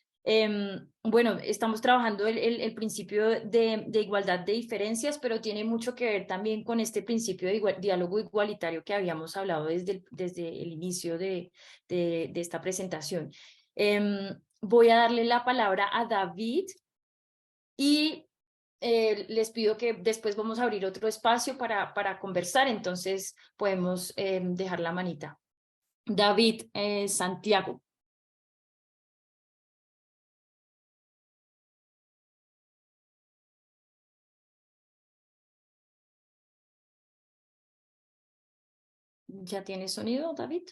Bueno, estamos trabajando el principio de igualdad de diferencias, pero tiene mucho que ver también con este principio de diálogo igualitario que habíamos hablado desde el inicio de esta presentación. Voy a darle la palabra a David y les pido que después vamos a abrir otro espacio para conversar, entonces podemos dejar la manita. David Santiago. ¿Ya tiene sonido, David?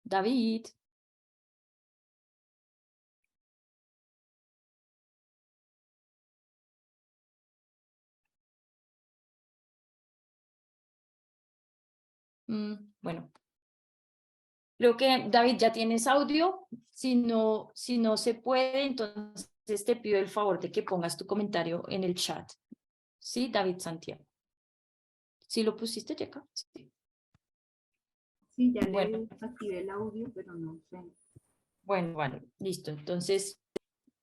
David. Bueno. Creo que, David, ya tienes audio. Si no se puede, entonces te pido el favor de que pongas tu comentario en el chat. ¿Sí, David Santiago? ¿Sí lo pusiste, Yeka? Sí. Sí, ya Bueno. le activé el audio, pero no sé. Bueno, vale, listo. Entonces,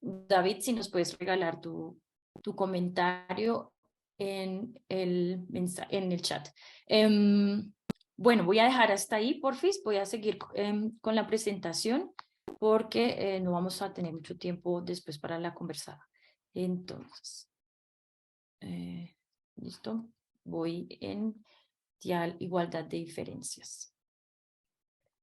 David, si nos puedes regalar tu comentario en el chat. Bueno, voy a dejar hasta ahí, porfis. Voy a seguir con la presentación porque no vamos a tener mucho tiempo después para la conversada. Entonces, listo. Voy en igualdad de diferencias.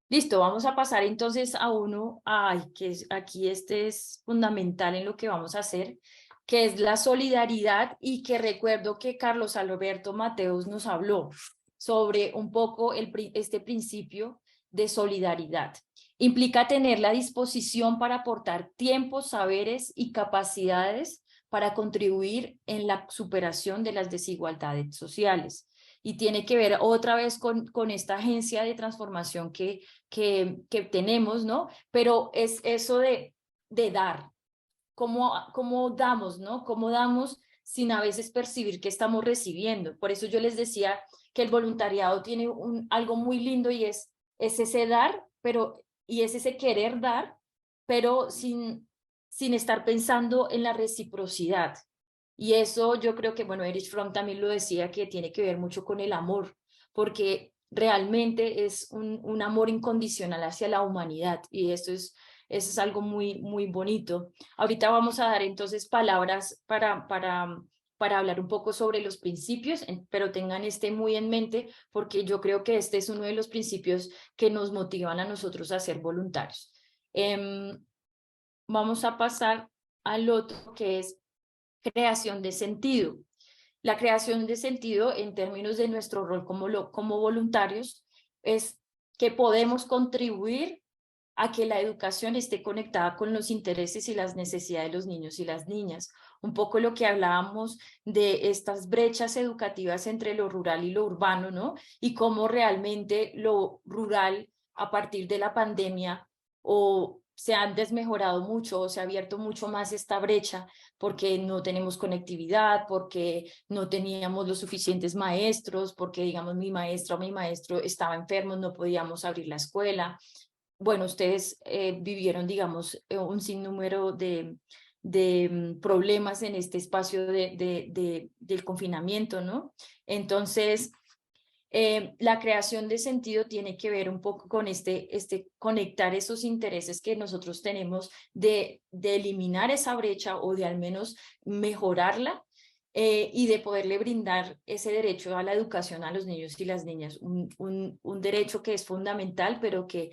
Listo, vamos a pasar entonces a uno, aquí este es fundamental en lo que vamos a hacer, que es la solidaridad, y que recuerdo que Carlos Alberto Mateus nos habló sobre un poco este principio de solidaridad. Implica tener la disposición para aportar tiempo, saberes y capacidades para contribuir en la superación de las desigualdades sociales. Y tiene que ver otra vez con esta agencia de transformación que tenemos, ¿no? Pero es eso de dar, cómo damos, ¿no? Cómo damos sin a veces percibir que estamos recibiendo. Por eso yo les decía que el voluntariado tiene algo muy lindo y es ese dar, y es ese querer dar, pero sin estar pensando en la reciprocidad. Y eso yo creo que, bueno, Erich Fromm también lo decía, que tiene que ver mucho con el amor, porque realmente es un amor incondicional hacia la humanidad, y eso es algo muy, muy bonito. Ahorita vamos a dar entonces palabras para hablar un poco sobre los principios, pero tengan muy en mente, porque yo creo que este es uno de los principios que nos motivan a nosotros a ser voluntarios. Vamos a pasar al otro, que es creación de sentido. La creación de sentido, en términos de nuestro rol como voluntarios, es que podemos contribuir a que la educación esté conectada con los intereses y las necesidades de los niños y las niñas. un poco lo que hablábamos de estas brechas educativas entre lo rural y lo urbano, ¿no? Y cómo realmente lo rural a partir de la pandemia o se han desmejorado mucho o se ha abierto mucho más esta brecha porque no tenemos conectividad, porque no teníamos los suficientes maestros, porque digamos mi maestra o mi maestro estaba enfermo, no podíamos abrir la escuela. Bueno, ustedes vivieron, digamos, un sinnúmero de problemas en este espacio del confinamiento, ¿no? Entonces, la creación de sentido tiene que ver un poco con conectar esos intereses que nosotros tenemos de eliminar esa brecha o de al menos mejorarla y de poderle brindar ese derecho a la educación a los niños y las niñas, un derecho que es fundamental, pero que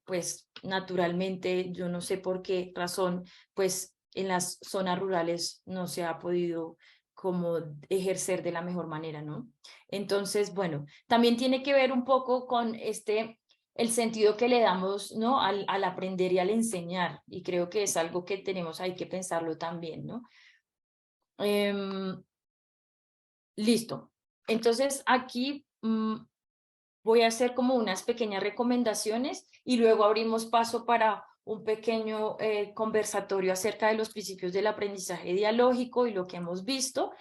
pues naturalmente, yo no sé por qué razón, pues en las zonas rurales no se ha podido como ejercer de la mejor manera, ¿no? Entonces, bueno, también tiene que ver un poco con el sentido que le damos, ¿no? Al aprender y al enseñar, y creo que es algo que tenemos, hay que pensarlo también, ¿no? Listo. Entonces, aquí voy a hacer como unas pequeñas recomendaciones y luego abrimos paso para un pequeño conversatorio acerca de los principios del aprendizaje dialógico y lo que hemos visto.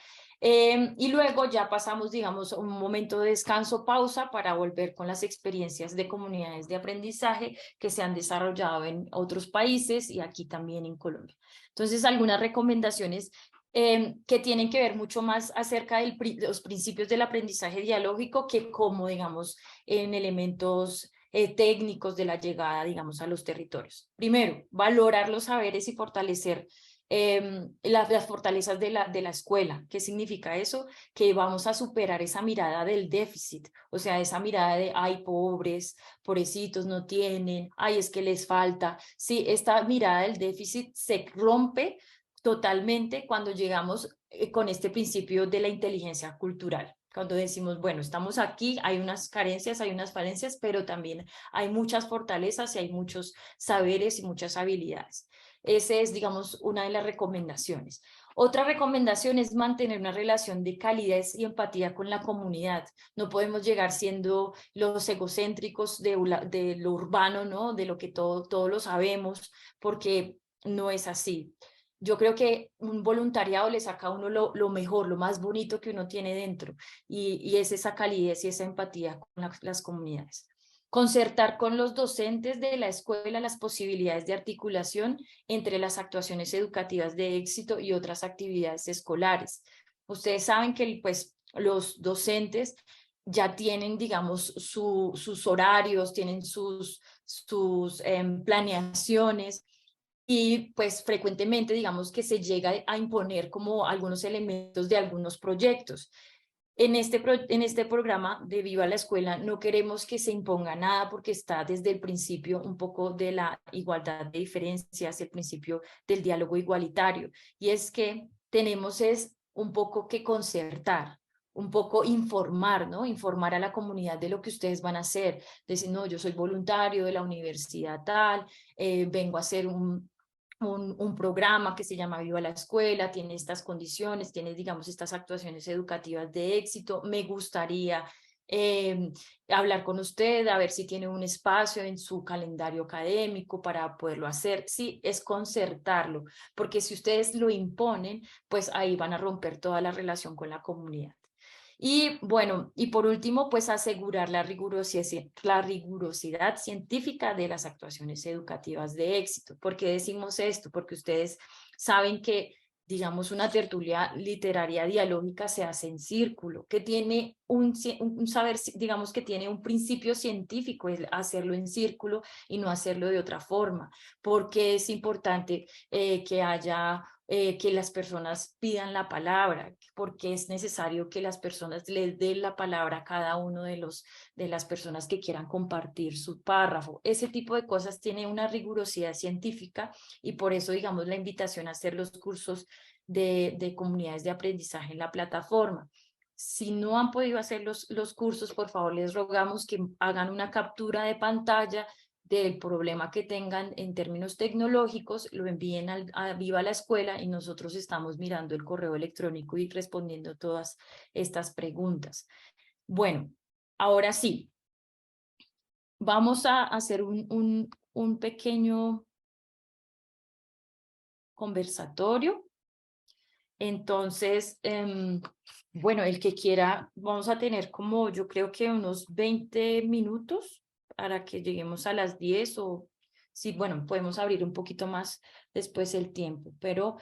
Y luego ya pasamos, digamos, a un momento de descanso, pausa, para volver con las experiencias de comunidades de aprendizaje que se han desarrollado en otros países y aquí también en Colombia. Entonces, algunas recomendaciones que tienen que ver mucho más acerca de los principios del aprendizaje dialógico que como, digamos, en elementos técnicos de la llegada, digamos, a los territorios. Primero, valorar los saberes y fortalecer las fortalezas de la escuela. ¿Qué significa eso? Que vamos a superar esa mirada del déficit, o sea, esa mirada de, ay, pobres, pobrecitos, no tienen, ay, es que les falta. Sí, esta mirada del déficit se rompe totalmente cuando llegamos con este principio de la inteligencia cultural. Cuando decimos, bueno, estamos aquí, hay unas carencias, hay unas falencias, pero también hay muchas fortalezas y hay muchos saberes y muchas habilidades. Esa es, digamos, una de las recomendaciones. Otra recomendación es mantener una relación de calidez y empatía con la comunidad. No podemos llegar siendo los egocéntricos de lo urbano, ¿no? De lo que todo lo sabemos, porque no es así. Yo creo que un voluntariado le saca a uno lo mejor, lo más bonito que uno tiene dentro, y es esa calidez y esa empatía con las comunidades. Concertar con los docentes de la escuela las posibilidades de articulación entre las actuaciones educativas de éxito y otras actividades escolares. Ustedes saben que pues, los docentes ya tienen, digamos, sus horarios, tienen sus planeaciones, y pues frecuentemente digamos que se llega a imponer como algunos elementos de algunos proyectos. En este programa de Viva la Escuela no queremos que se imponga nada porque está desde el principio un poco de la igualdad de diferencias, el principio del diálogo igualitario, y es que tenemos un poco que concertar, un poco informar, ¿no? Informar a la comunidad de lo que ustedes van a hacer, decir, no, yo soy voluntario de la universidad tal, vengo a hacer un programa que se llama Viva la Escuela, tiene estas condiciones, tiene, digamos, estas actuaciones educativas de éxito. Me gustaría hablar con usted, a ver si tiene un espacio en su calendario académico para poderlo hacer. Sí, es concertarlo, porque si ustedes lo imponen, pues ahí van a romper toda la relación con la comunidad. Y bueno, y por último, pues asegurar la rigurosidad científica de las actuaciones educativas de éxito. ¿Por qué decimos esto? Porque ustedes saben que, digamos, una tertulia literaria dialógica se hace en círculo, que tiene un saber, digamos, que tiene un principio científico, es hacerlo en círculo y no hacerlo de otra forma, porque es importante que haya que las personas pidan la palabra, porque es necesario que las personas les den la palabra a cada uno de las personas que quieran compartir su párrafo. Ese tipo de cosas tiene una rigurosidad científica y por eso, digamos, la invitación a hacer los cursos de comunidades de aprendizaje en la plataforma. Si no han podido hacer los cursos, por favor, les rogamos que hagan una captura de pantalla del problema que tengan en términos tecnológicos, lo envíen a Viva la Escuela y nosotros estamos mirando el correo electrónico y respondiendo todas estas preguntas. Bueno, ahora sí, vamos a hacer un pequeño conversatorio. Entonces, bueno, el que quiera, vamos a tener como yo creo que unos 20 minutos para que lleguemos a las 10 o sí, bueno, podemos abrir un poquito más después el tiempo, pero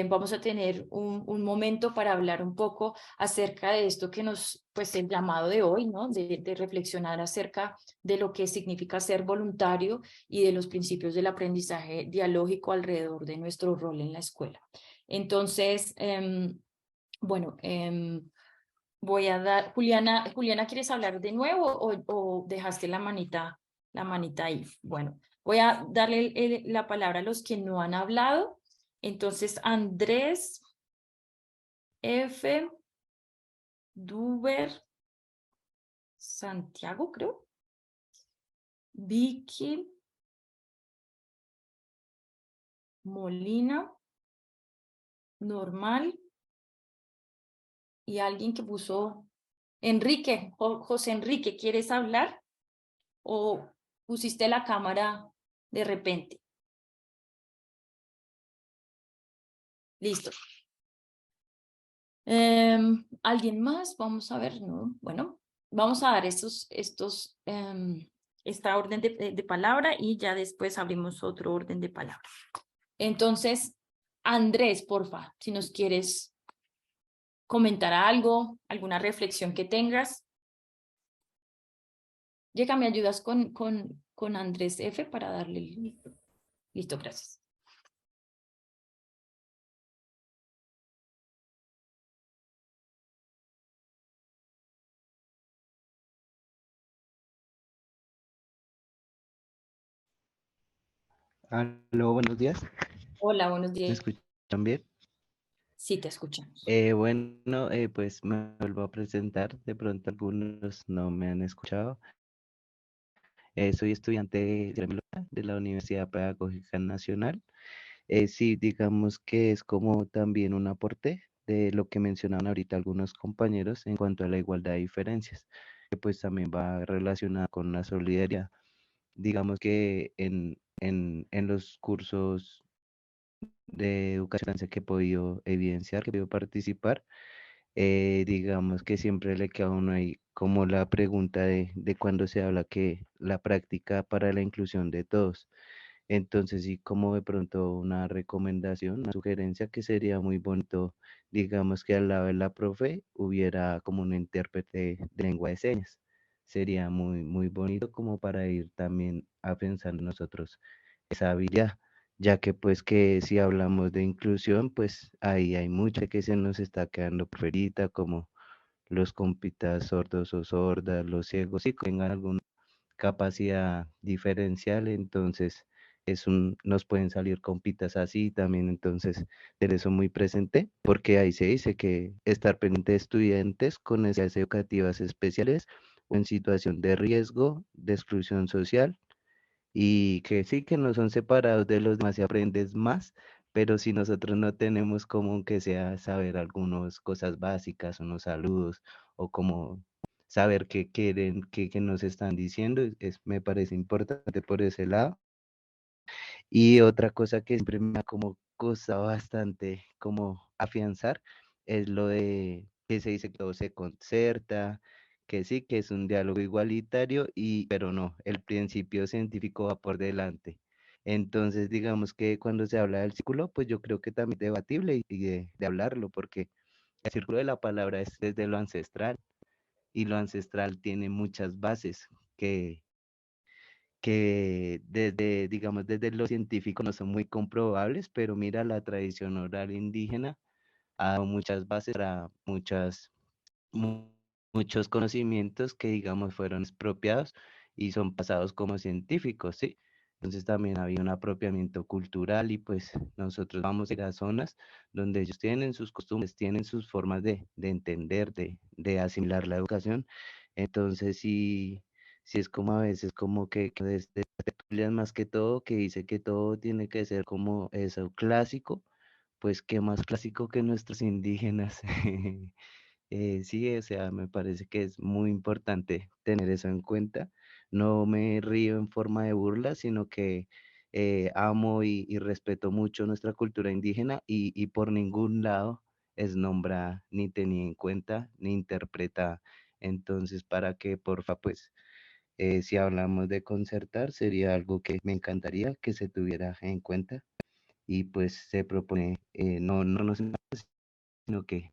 vamos a tener un momento para hablar un poco acerca de esto que pues el llamado de hoy, ¿no? De reflexionar acerca de lo que significa ser voluntario y de los principios del aprendizaje dialógico alrededor de nuestro rol en la escuela. Entonces, bueno, voy a dar, Juliana, ¿quieres hablar de nuevo o dejaste la manita ahí? Bueno, voy a darle la palabra a los que no han hablado. Entonces, Andrés, F, Duber, Santiago, creo. Vicky, Molina, Normal, y alguien que puso Enrique, José Enrique, ¿quieres hablar? ¿O pusiste la cámara de repente? Listo. ¿Alguien más? Vamos a ver, ¿no? Bueno, vamos a dar esta orden de palabra y ya después abrimos otro orden de palabra. Entonces, Andrés, porfa, si nos quieres comentar algo, alguna reflexión que tengas. Llega, ¿me ayudas con Andrés F para darle el listo? Listo, gracias. Aló, buenos días. Hola, buenos ¿Me días. escuchan bien? Sí, te escuchamos. Bueno, pues me vuelvo a presentar. De pronto algunos no me han escuchado. Soy estudiante de la Universidad Pedagógica Nacional. Sí, digamos que es como también un aporte de lo que mencionaban ahorita algunos compañeros en cuanto a la igualdad de diferencias, que pues también va relacionada con la solidaridad. Digamos que en los cursos de educación que he podido evidenciar, que he podido participar, digamos que siempre le queda a uno ahí como la pregunta de cuando se habla que la práctica para la inclusión de todos. Entonces, sí, como de pronto una recomendación, una sugerencia que sería muy bonito, digamos que al lado de la profe hubiera como un intérprete de lengua de señas. Sería muy, muy bonito como para ir también a pensar nosotros esa habilidad, ya que pues que si hablamos de inclusión, pues ahí hay mucha que se nos está quedando por fuerita, como los compitas sordos o sordas, los ciegos, sí, que tengan alguna capacidad diferencial, entonces nos pueden salir compitas así también, entonces tener eso muy presente, porque ahí se dice que estar pendiente de estudiantes con necesidades educativas especiales o en situación de riesgo, de exclusión social, y que sí, que no son separados de los demás y aprendes más, pero si nosotros no tenemos como que sea saber algunas cosas básicas, unos saludos o como saber qué quieren, qué nos están diciendo, me parece importante por ese lado. Y otra cosa que siempre me ha como costado bastante como afianzar es lo de que se dice que todo se concerta, que sí, que es un diálogo igualitario, pero no, el principio científico va por delante. Entonces, digamos que cuando se habla del círculo, pues yo creo que también es debatible y de hablarlo, porque el círculo de la palabra es desde lo ancestral y lo ancestral tiene muchas bases que desde, digamos, desde lo científico no son muy comprobables, pero mira, la tradición oral indígena ha dado muchas bases para muchos conocimientos que, digamos, fueron expropiados y son pasados como científicos, ¿sí? Entonces también había un apropiamiento cultural y pues nosotros vamos a ir a zonas donde ellos tienen sus costumbres, tienen sus formas de entender, de asimilar la educación. Entonces sí, sí es como a veces como que desde más que todo, que dice que todo tiene que ser como eso clásico, pues qué más clásico que nuestros indígenas. Sí, o sea, me parece que es muy importante tener eso en cuenta. No me río en forma de burla, sino que amo y respeto mucho nuestra cultura indígena y por ningún lado es nombrada, ni tenida en cuenta, ni interpretada. Entonces, para que, porfa, pues, si hablamos de concertar, sería algo que me encantaría que se tuviera en cuenta y pues se propone, no nos sino que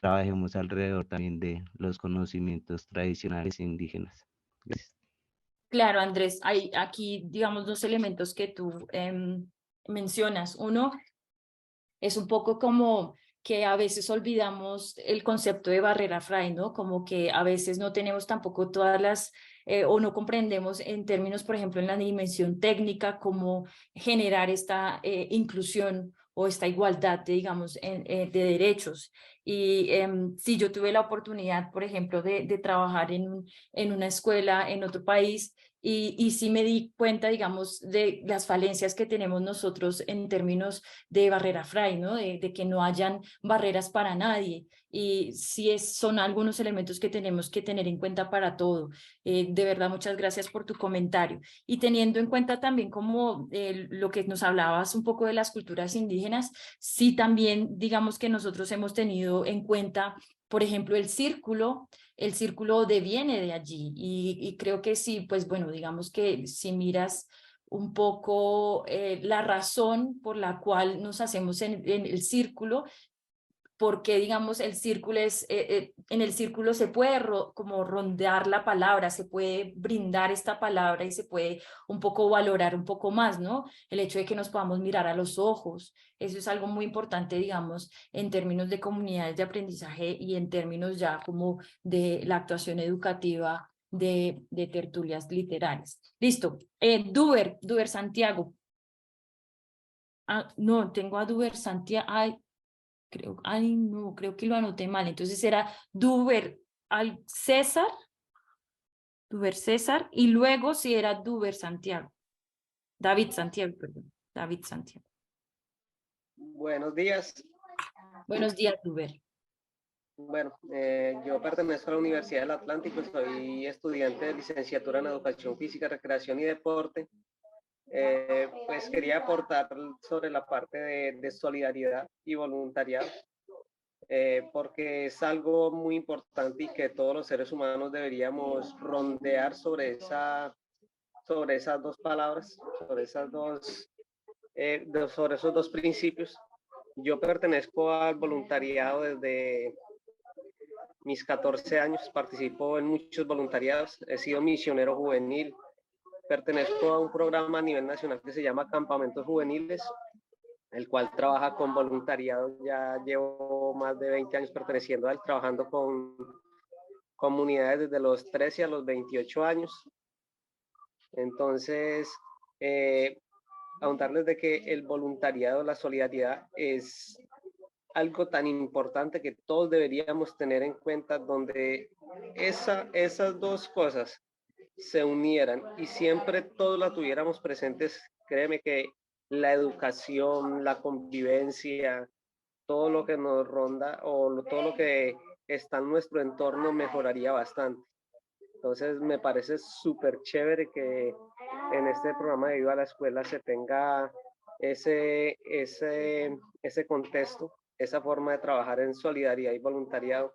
trabajemos alrededor también de los conocimientos tradicionales indígenas. Gracias. Claro, Andrés, hay aquí, digamos, dos elementos que tú mencionas. Uno es un poco como que a veces olvidamos el concepto de barrera fray, ¿no? Como que a veces no tenemos tampoco todas las, o no comprendemos en términos, por ejemplo, en la dimensión técnica, cómo generar esta inclusión o esta igualdad, digamos, de derechos. Y sí, yo tuve la oportunidad, por ejemplo, de trabajar en una escuela en otro país y sí me di cuenta, digamos, de las falencias que tenemos nosotros en términos de barrera fray, ¿no? De que no hayan barreras para nadie. Y sí son algunos elementos que tenemos que tener en cuenta para todo. De verdad, muchas gracias por tu comentario. Y teniendo en cuenta también como lo que nos hablabas un poco de las culturas indígenas, sí también digamos que nosotros hemos tenido en cuenta, por ejemplo, el círculo deviene de allí y creo que sí, pues bueno, digamos que si miras un poco la razón por la cual nos hacemos en el círculo, porque digamos el círculo es, en el círculo se puede como rondear la palabra, se puede brindar esta palabra y se puede un poco valorar un poco más, ¿no? El hecho de que nos podamos mirar a los ojos, eso es algo muy importante, digamos, en términos de comunidades de aprendizaje y en términos ya como de la actuación educativa de tertulias literarias. Listo. Duber Santiago. Ah, no, tengo a Duber Santiago. Ay, no, creo que lo anoté mal. Entonces era Duber al César, Duber César, y luego sí era Duber Santiago. David Santiago, perdón. David Santiago. Buenos días. Buenos días, Duber. Bueno, yo pertenezco a la Universidad del Atlántico, soy estudiante de licenciatura en Educación Física, Recreación y Deporte. Pues quería aportar sobre la parte de solidaridad y voluntariado, porque es algo muy importante y que todos los seres humanos deberíamos rondear sobre esas dos palabras, sobre sobre esos dos principios. Yo pertenezco al voluntariado desde mis 14 años, participo en muchos voluntariados, he sido misionero juvenil, pertenezco a un programa a nivel nacional que se llama Campamentos Juveniles, el cual trabaja con voluntariado. Ya llevo más de 20 años perteneciendo a él, trabajando con comunidades desde los 13 a los 28 años. Entonces, ahondarles de que el voluntariado, la solidaridad es algo tan importante que todos deberíamos tener en cuenta, donde esas dos cosas se unieran y siempre todos la tuviéramos presentes. Créeme que la educación, la convivencia, todo lo que nos ronda o todo lo que está en nuestro entorno mejoraría bastante. Entonces me parece súper chévere que en este programa de Viva la Escuela se tenga ese contexto, esa forma de trabajar en solidaridad y voluntariado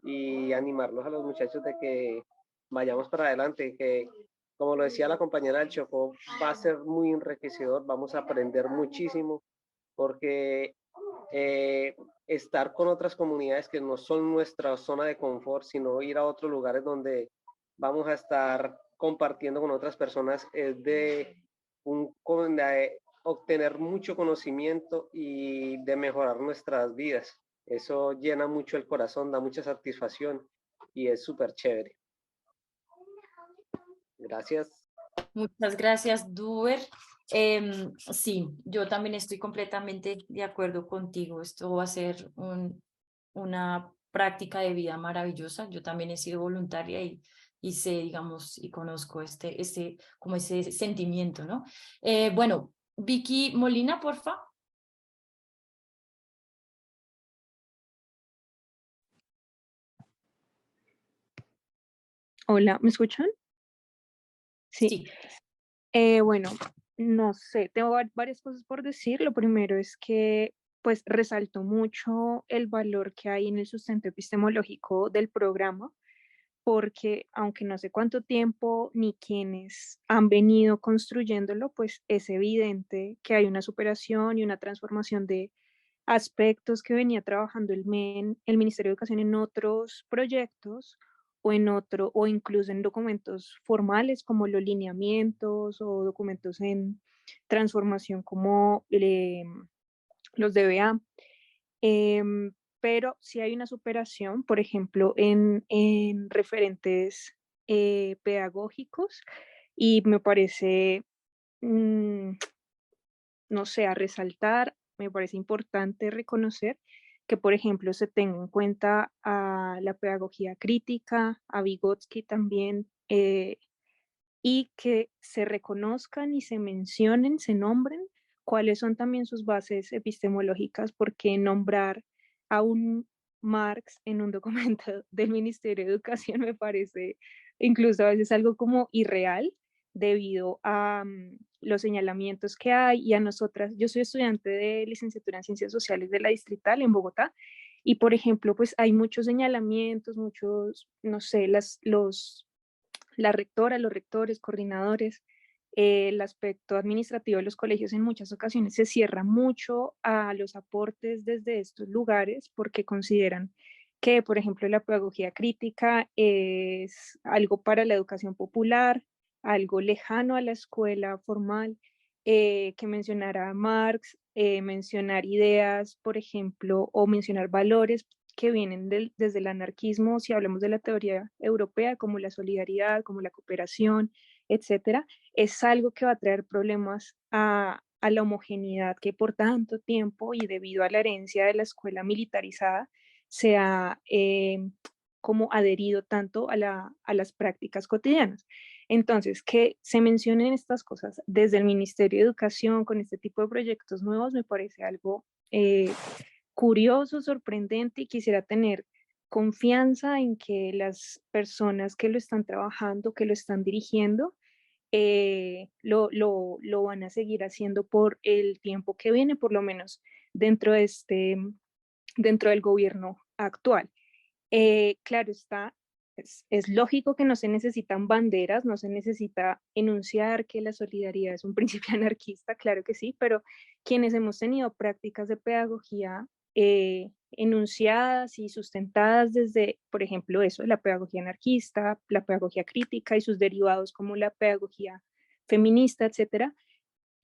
y animarlos a los muchachos de que vayamos para adelante, que como lo decía la compañera del Chocó, va a ser muy enriquecedor, vamos a aprender muchísimo, porque estar con otras comunidades que no son nuestra zona de confort, sino ir a otros lugares donde vamos a estar compartiendo con otras personas, es de obtener mucho conocimiento y de mejorar nuestras vidas. Eso llena mucho el corazón, da mucha satisfacción y es súper chévere. Gracias. Muchas gracias, Duber. Sí, yo también estoy completamente de acuerdo contigo. Esto va a ser una práctica de vida maravillosa. Yo también he sido voluntaria y y sé, digamos, y conozco como ese sentimiento, ¿no? Bueno, Vicky Molina, porfa. Hola, ¿me escuchan? Sí. Sí. Bueno, no sé, tengo varias cosas por decir. Lo primero es que pues resaltó mucho el valor que hay en el sustento epistemológico del programa, porque aunque no sé cuánto tiempo ni quienes han venido construyéndolo, pues es evidente que hay una superación y una transformación de aspectos que venía trabajando el Ministerio de Educación en otros proyectos o incluso en documentos formales como los lineamientos o documentos en transformación como los DBA. Pero sí hay una superación, por ejemplo, en referentes pedagógicos, y me parece, no sé, a resaltar, me parece importante reconocer que, por ejemplo, se tenga en cuenta a la pedagogía crítica, a Vygotsky también, y que se reconozcan y se mencionen, se nombren cuáles son también sus bases epistemológicas, porque nombrar a un Marx en un documento del Ministerio de Educación me parece incluso a veces algo como irreal debido a los señalamientos que hay y a nosotras. Yo soy estudiante de licenciatura en Ciencias Sociales de la Distrital en Bogotá y, por ejemplo, pues hay muchos señalamientos, muchos, no sé, la rectora, los rectores, coordinadores, el aspecto administrativo de los colegios en muchas ocasiones se cierra mucho a los aportes desde estos lugares porque consideran que, por ejemplo, la pedagogía crítica es algo para la educación popular, algo lejano a la escuela formal, que mencionar a Marx, mencionar ideas, por ejemplo, o mencionar valores que vienen desde el anarquismo, si hablamos de la teoría europea, como la solidaridad, como la cooperación, etcétera, es algo que va a traer problemas a la homogeneidad que por tanto tiempo y debido a la herencia de la escuela militarizada se ha como adherido tanto a las prácticas cotidianas. Entonces, que se mencionen estas cosas desde el Ministerio de Educación con este tipo de proyectos nuevos me parece algo curioso, sorprendente, y quisiera tener confianza en que las personas que lo están trabajando, que lo están dirigiendo, lo van a seguir haciendo por el tiempo que viene, por lo menos dentro dentro del gobierno actual. Claro está, es lógico que no se necesitan banderas, no se necesita enunciar que la solidaridad es un principio anarquista, claro que sí, pero quienes hemos tenido prácticas de pedagogía enunciadas y sustentadas desde, por ejemplo, eso, la pedagogía anarquista, la pedagogía crítica y sus derivados como la pedagogía feminista, etcétera,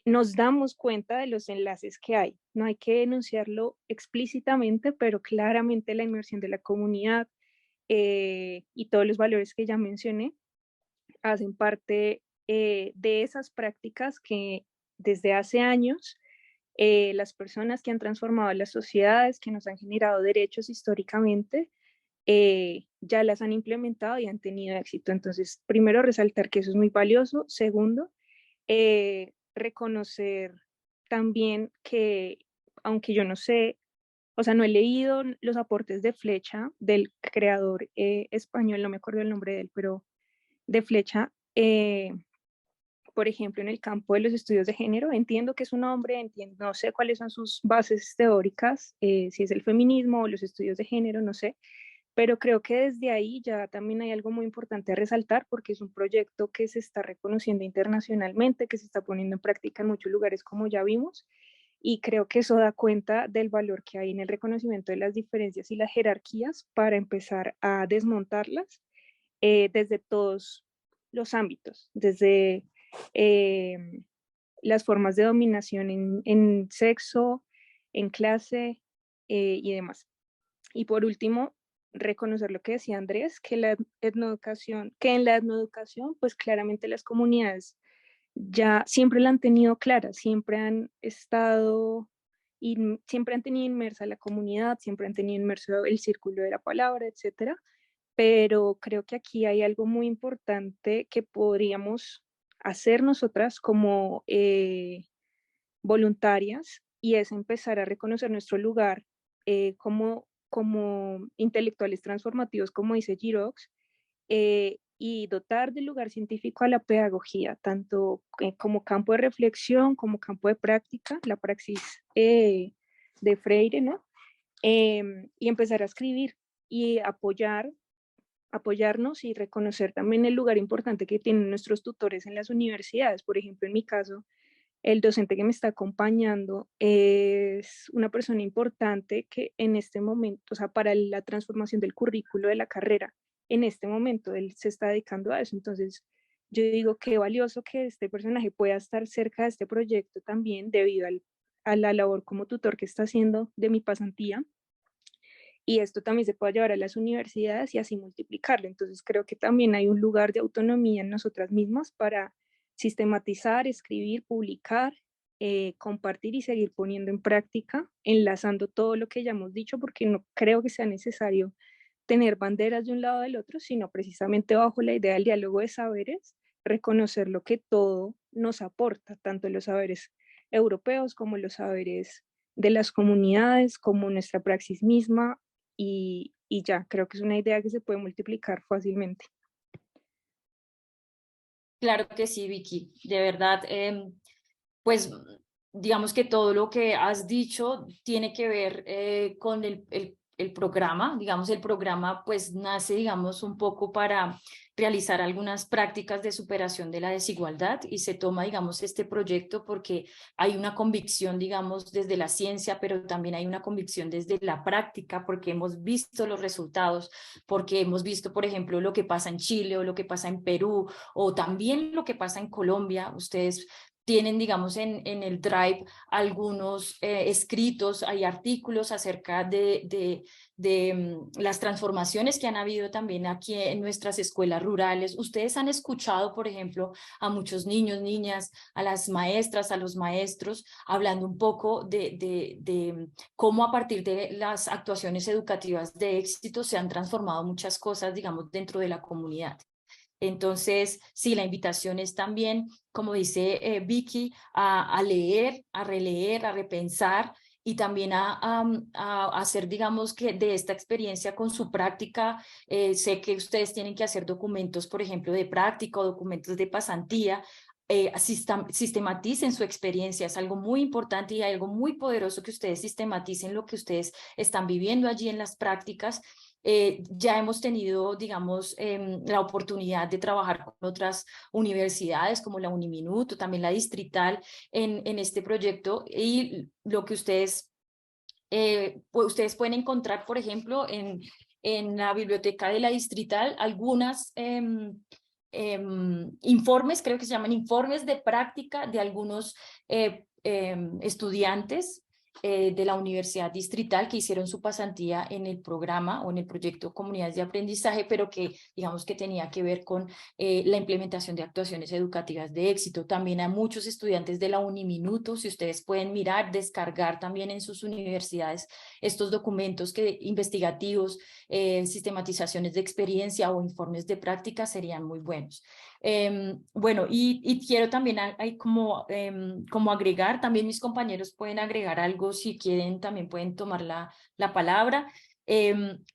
nos damos cuenta de los enlaces que hay. No hay que enunciarlo explícitamente, pero claramente la inmersión de la comunidad y todos los valores que ya mencioné hacen parte de esas prácticas que desde hace años las personas que han transformado las sociedades, que nos han generado derechos históricamente, ya las han implementado y han tenido éxito. Entonces, primero, resaltar que eso es muy valioso. Segundo, reconocer también que, aunque yo no sé, o sea, no he leído los aportes de Flecha, del creador español, no me acuerdo el nombre de él, pero de Flecha, por ejemplo, en el campo de los estudios de género, entiendo que es un hombre, entiendo, no sé cuáles son sus bases teóricas, si es el feminismo o los estudios de género, no sé, pero creo que desde ahí ya también hay algo muy importante a resaltar porque es un proyecto que se está reconociendo internacionalmente, que se está poniendo en práctica en muchos lugares como ya vimos, y creo que eso da cuenta del valor que hay en el reconocimiento de las diferencias y las jerarquías para empezar a desmontarlas desde todos los ámbitos, desde las formas de dominación en sexo, en clase y demás. Y por último, reconocer lo que decía Andrés, que en la etnoeducación, pues claramente las comunidades ya siempre la han tenido clara, siempre han estado y siempre han tenido inmersa la comunidad, siempre han tenido inmerso el círculo de la palabra, etcétera, pero creo que aquí hay algo muy importante que podríamos hacer nosotras como voluntarias, y es empezar a reconocer nuestro lugar como intelectuales transformativos, como dice Girox, y dotar de lugar científico a la pedagogía, tanto como campo de reflexión, como campo de práctica, la praxis de Freire, ¿no? Y empezar a escribir y apoyarnos y reconocer también el lugar importante que tienen nuestros tutores en las universidades. Por ejemplo, en mi caso, el docente que me está acompañando es una persona importante que en este momento, o sea, para la transformación del currículo de la carrera, en este momento él se está dedicando a eso. Entonces, yo digo qué valioso que este personaje pueda estar cerca de este proyecto también debido a la labor como tutor que está haciendo de mi pasantía. Y esto también se puede llevar a las universidades y así multiplicarlo. Entonces, creo que también hay un lugar de autonomía en nosotras mismas para sistematizar, escribir, publicar, compartir y seguir poniendo en práctica, enlazando todo lo que ya hemos dicho, porque no creo que sea necesario tener banderas de un lado del otro, sino precisamente bajo la idea del diálogo de saberes, reconocer lo que todo nos aporta, tanto los saberes europeos como los saberes de las comunidades, como nuestra praxis misma, y ya, creo que es una idea que se puede multiplicar fácilmente. Claro que sí, Vicky, de verdad, pues digamos que todo lo que has dicho tiene que ver con el programa. Digamos, el programa pues nace, digamos, un poco para realizar algunas prácticas de superación de la desigualdad, y se toma, digamos, este proyecto porque hay una convicción, digamos, desde la ciencia, pero también hay una convicción desde la práctica, porque hemos visto los resultados, porque hemos visto, por ejemplo, lo que pasa en Chile o lo que pasa en Perú, o también lo que pasa en Colombia. Ustedes tienen, digamos, en el Drive algunos escritos, hay artículos acerca de las transformaciones que han habido también aquí en nuestras escuelas rurales. Ustedes han escuchado, por ejemplo, a muchos niños, niñas, a las maestras, a los maestros, hablando un poco de cómo a partir de las actuaciones educativas de éxito se han transformado muchas cosas, digamos, dentro de la comunidad. Entonces, sí, la invitación es también, como dice Vicky, a leer, a releer, a repensar, y también a hacer, digamos, que de esta experiencia con su práctica. Sé que ustedes tienen que hacer documentos, por ejemplo, de práctica o documentos de pasantía. Sistematicen su experiencia, es algo muy importante y algo muy poderoso que ustedes sistematicen lo que ustedes están viviendo allí en las prácticas. Ya hemos tenido, digamos, la oportunidad de trabajar con otras universidades como la Uniminuto, también la Distrital, en este proyecto, y lo que ustedes pueden encontrar, por ejemplo, en la biblioteca de la Distrital, algunas informes, creo que se llaman informes de práctica de algunos estudiantes de la Universidad Distrital que hicieron su pasantía en el programa o en el proyecto Comunidades de Aprendizaje, pero que digamos que tenía que ver con la implementación de actuaciones educativas de éxito. También a muchos estudiantes de la Uniminuto, si ustedes pueden mirar, descargar también en sus universidades estos documentos investigativos, sistematizaciones de experiencia o informes de práctica, serían muy buenos. Bueno, y quiero también como agregar, también mis compañeros pueden agregar algo si quieren, también pueden tomar la palabra.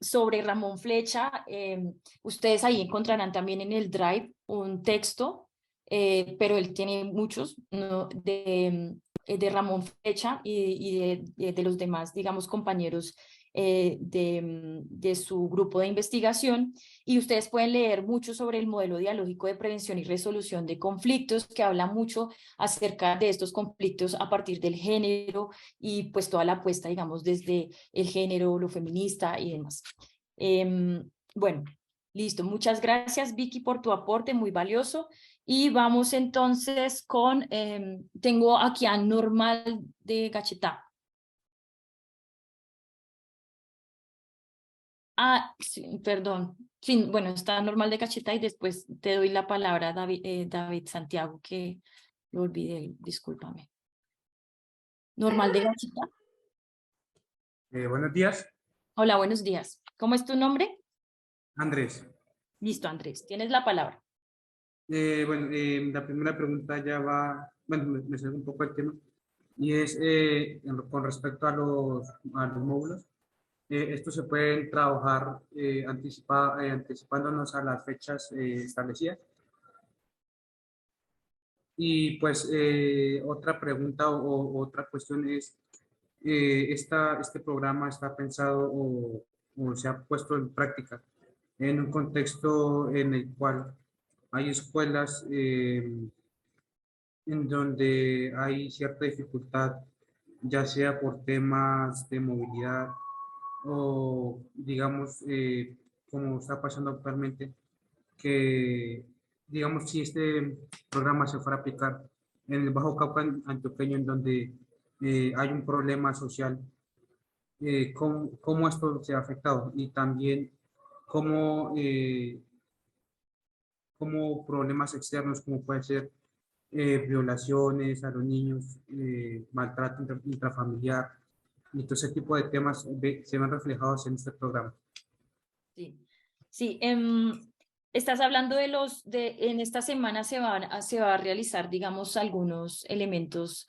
Sobre Ramón Flecha, ustedes ahí encontrarán también en el Drive un texto, pero él tiene muchos, ¿no? de Ramón Flecha y de los demás, digamos, compañeros de su grupo de investigación, y ustedes pueden leer mucho sobre el modelo dialógico de prevención y resolución de conflictos, que habla mucho acerca de estos conflictos a partir del género y pues toda la apuesta, digamos, desde el género, lo feminista y demás. Bueno, listo. Muchas gracias, Vicky, por tu aporte muy valioso. Y vamos entonces con, tengo aquí a Normal de Gachetá. Sí, perdón. Sí, bueno, está Normal de Cacheta y después te doy la palabra, David Santiago, que lo olvidé, discúlpame. Normal de Cacheta. Buenos días. Hola, buenos días. ¿Cómo es tu nombre? Andrés. Listo, Andrés, tienes la palabra. Bueno, la primera pregunta ya va, bueno, me sale un poco el tema, y es con respecto a los módulos. Estos se pueden trabajar anticipándonos a las fechas establecidas. Y pues otra pregunta o otra cuestión es, este programa está pensado o se ha puesto en práctica en un contexto en el cual hay escuelas en donde hay cierta dificultad, ya sea por temas de movilidad o, digamos, como está pasando actualmente, que, digamos, si este programa se fuera a aplicar en el Bajo Cauca antioqueño, en donde hay un problema social, cómo esto se ha afectado y también cómo, cómo problemas externos, como puede ser violaciones a los niños, maltrato intrafamiliar y todo ese tipo de temas se ven reflejados en este programa. Sí, sí. Estás hablando en esta semana se va a realizar, digamos, algunos elementos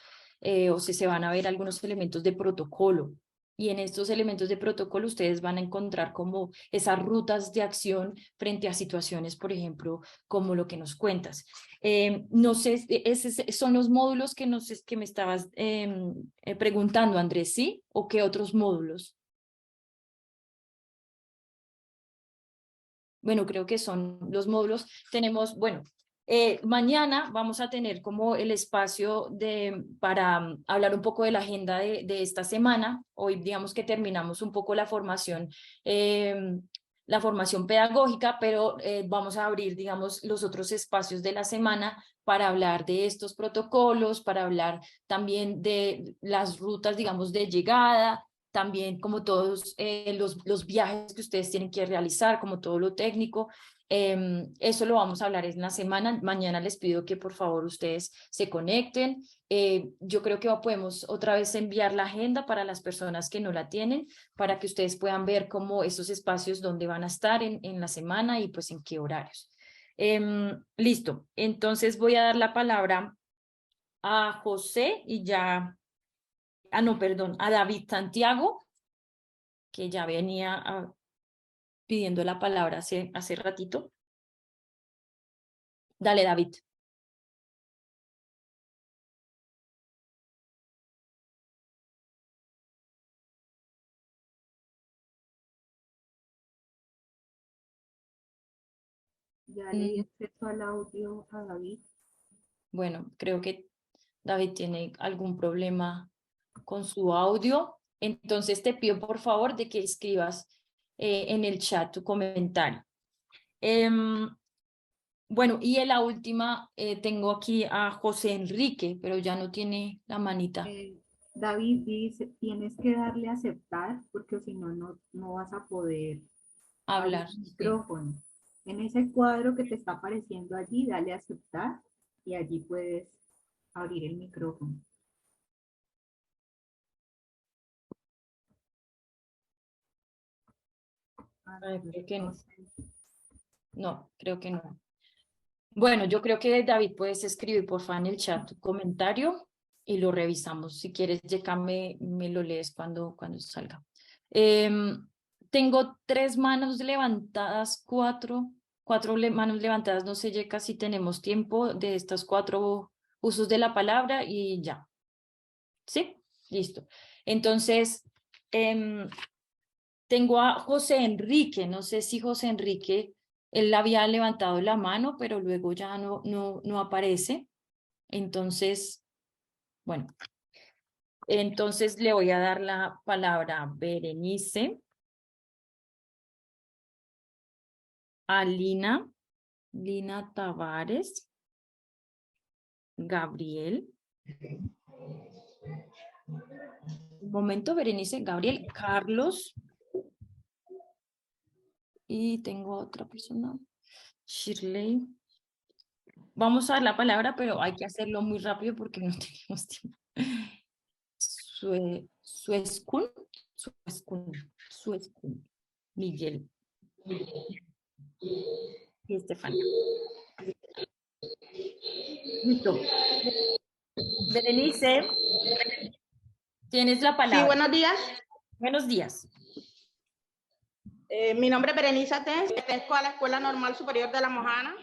o se van a ver algunos elementos de protocolo. Y en estos elementos de protocolo ustedes van a encontrar como esas rutas de acción frente a situaciones, por ejemplo, como lo que nos cuentas. No sé, esos son los módulos que me estabas preguntando, Andrés, ¿sí? ¿O qué otros módulos? Bueno, creo que son los módulos. Tenemos, bueno, mañana vamos a tener como el espacio para hablar un poco de la agenda de esta semana. Hoy digamos que terminamos un poco la formación pedagógica, pero vamos a abrir, digamos, los otros espacios de la semana para hablar de estos protocolos, para hablar también de las rutas, digamos, de llegada, también como todos los viajes que ustedes tienen que realizar, como todo lo técnico. Eso lo vamos a hablar en la semana. Mañana les pido que por favor ustedes se conecten. Yo creo que podemos otra vez enviar la agenda para las personas que no la tienen, para que ustedes puedan ver cómo esos espacios donde van a estar en la semana y pues en qué horarios. Listo, entonces voy a dar la palabra a José y ya... Ah, no, perdón, a David Santiago, que ya venía pidiendo la palabra hace ratito. Dale, David. Ya le di acceso al audio a David. Bueno, creo que David tiene algún problema con su audio. Entonces te pido por favor de que escribas en el chat tu comentario. Bueno, y en la última tengo aquí a José Enrique, pero ya no tiene la manita. David dice, tienes que darle a aceptar porque si no, no vas a poder abrir Hablar. el micrófono. En ese cuadro que te está apareciendo allí, dale a aceptar y allí puedes abrir el micrófono. Creo que no. No, creo que no. Bueno, yo creo que David puedes escribir por favor en el chat tu comentario y lo revisamos. Si quieres, Yeka, me lo lees cuando salga. Tengo 3 manos levantadas, cuatro manos levantadas. No sé, Yeka, si tenemos tiempo de estos 4 usos de la palabra y ya. ¿Sí? Listo. Entonces, tengo a José Enrique. No sé si José Enrique... Él había levantado la mano, pero luego ya no aparece. Entonces, bueno, entonces le voy a dar la palabra a Berenice, a Lina Tavares, Gabriel. Un momento, Berenice, Gabriel, Carlos. Y tengo otra persona, Shirley. Vamos a dar la palabra, pero hay que hacerlo muy rápido porque no tenemos tiempo. Suescun, Miguel. Y Estefanía. Listo. Berenice, tienes la Sí, palabra. buenos días. Buenos días. Mi nombre es Berenice Atens, pertenezco a la Escuela Normal Superior de La Mojana.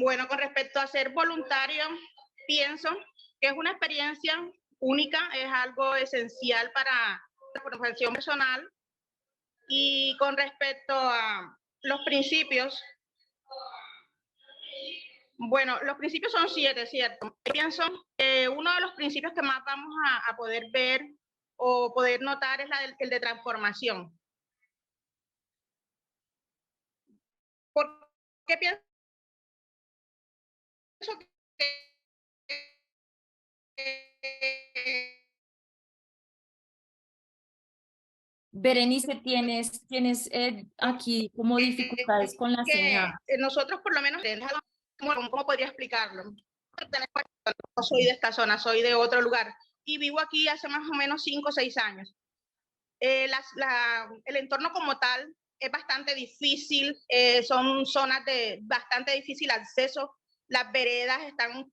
Bueno, con respecto a ser voluntario, pienso que es una experiencia única, es algo esencial para la formación personal. Y con respecto a los principios, bueno, los principios son 7, ¿cierto? Pienso que uno de los principios que más vamos a poder ver o poder notar es el de transformación. ¿Por qué pienso que Berenice, tienes aquí como dificultades con la señal. nosotros por lo menos, ¿cómo podría explicarlo? No soy de esta zona, soy de otro lugar y vivo aquí hace más o menos 5 o 6 años. El entorno como tal es bastante difícil, son zonas de bastante difícil acceso, las veredas están un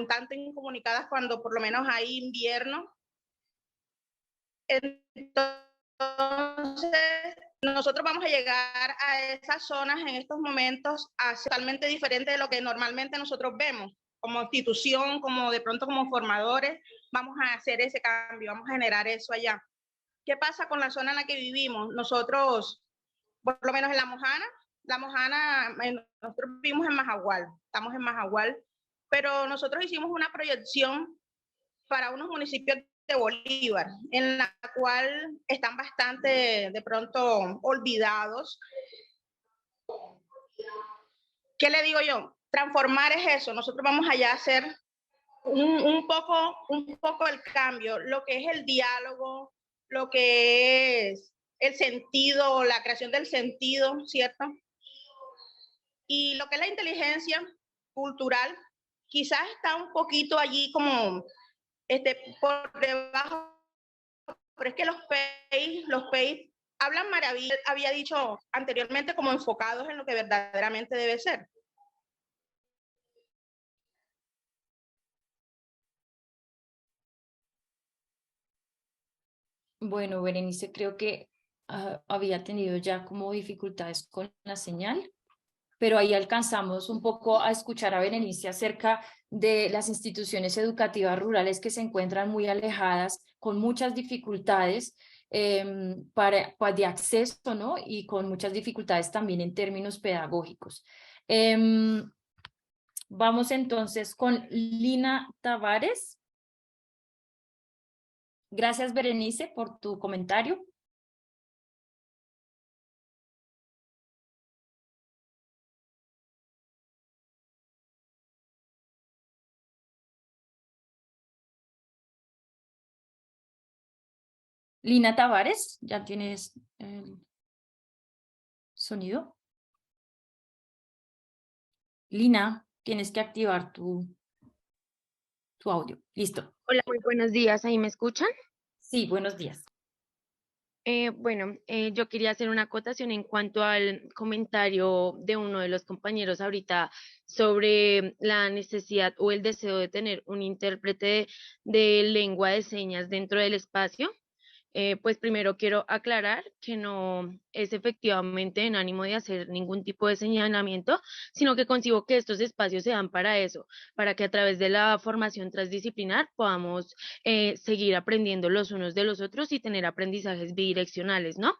tanto incomunicadas cuando por lo menos hay invierno. Entonces, nosotros vamos a llegar a esas zonas en estos momentos totalmente diferente de lo que normalmente nosotros vemos como institución, como de pronto como formadores, vamos a hacer ese cambio, vamos a generar eso allá. ¿Qué pasa con la zona en la que vivimos? Nosotros, por lo menos en La Mojana, nosotros vivimos en Majagual, estamos en Majagual, pero nosotros hicimos una proyección para unos municipios de Bolívar, en la cual están bastante de pronto olvidados. ¿Qué le digo yo? Transformar es eso, nosotros vamos allá a hacer un poco el cambio, lo que es el diálogo, lo que es el sentido, la creación del sentido, ¿cierto? Y lo que es la inteligencia cultural, quizás está un poquito allí como por debajo, pero es que los PEI hablan maravilla, había dicho anteriormente, como enfocados en lo que verdaderamente debe ser. Bueno, Berenice, creo que había tenido ya como dificultades con la señal, pero ahí alcanzamos un poco a escuchar a Berenice acerca de las instituciones educativas rurales que se encuentran muy alejadas, con muchas dificultades de acceso, ¿no? Y con muchas dificultades también en términos pedagógicos. Vamos entonces con Lina Tavares. Gracias, Berenice, por tu comentario. Lina Tavares, ¿ya tienes el sonido? Lina, tienes que activar tu audio. Listo. Hola, muy buenos días. ¿Ahí me escuchan? Sí, buenos días. Yo quería hacer una acotación en cuanto al comentario de uno de los compañeros ahorita sobre la necesidad o el deseo de tener un intérprete de lengua de señas dentro del espacio. Pues primero quiero aclarar que no es efectivamente en ánimo de hacer ningún tipo de señalamiento, sino que concibo que estos espacios se dan para eso, para que a través de la formación transdisciplinar podamos seguir aprendiendo los unos de los otros y tener aprendizajes bidireccionales, ¿no?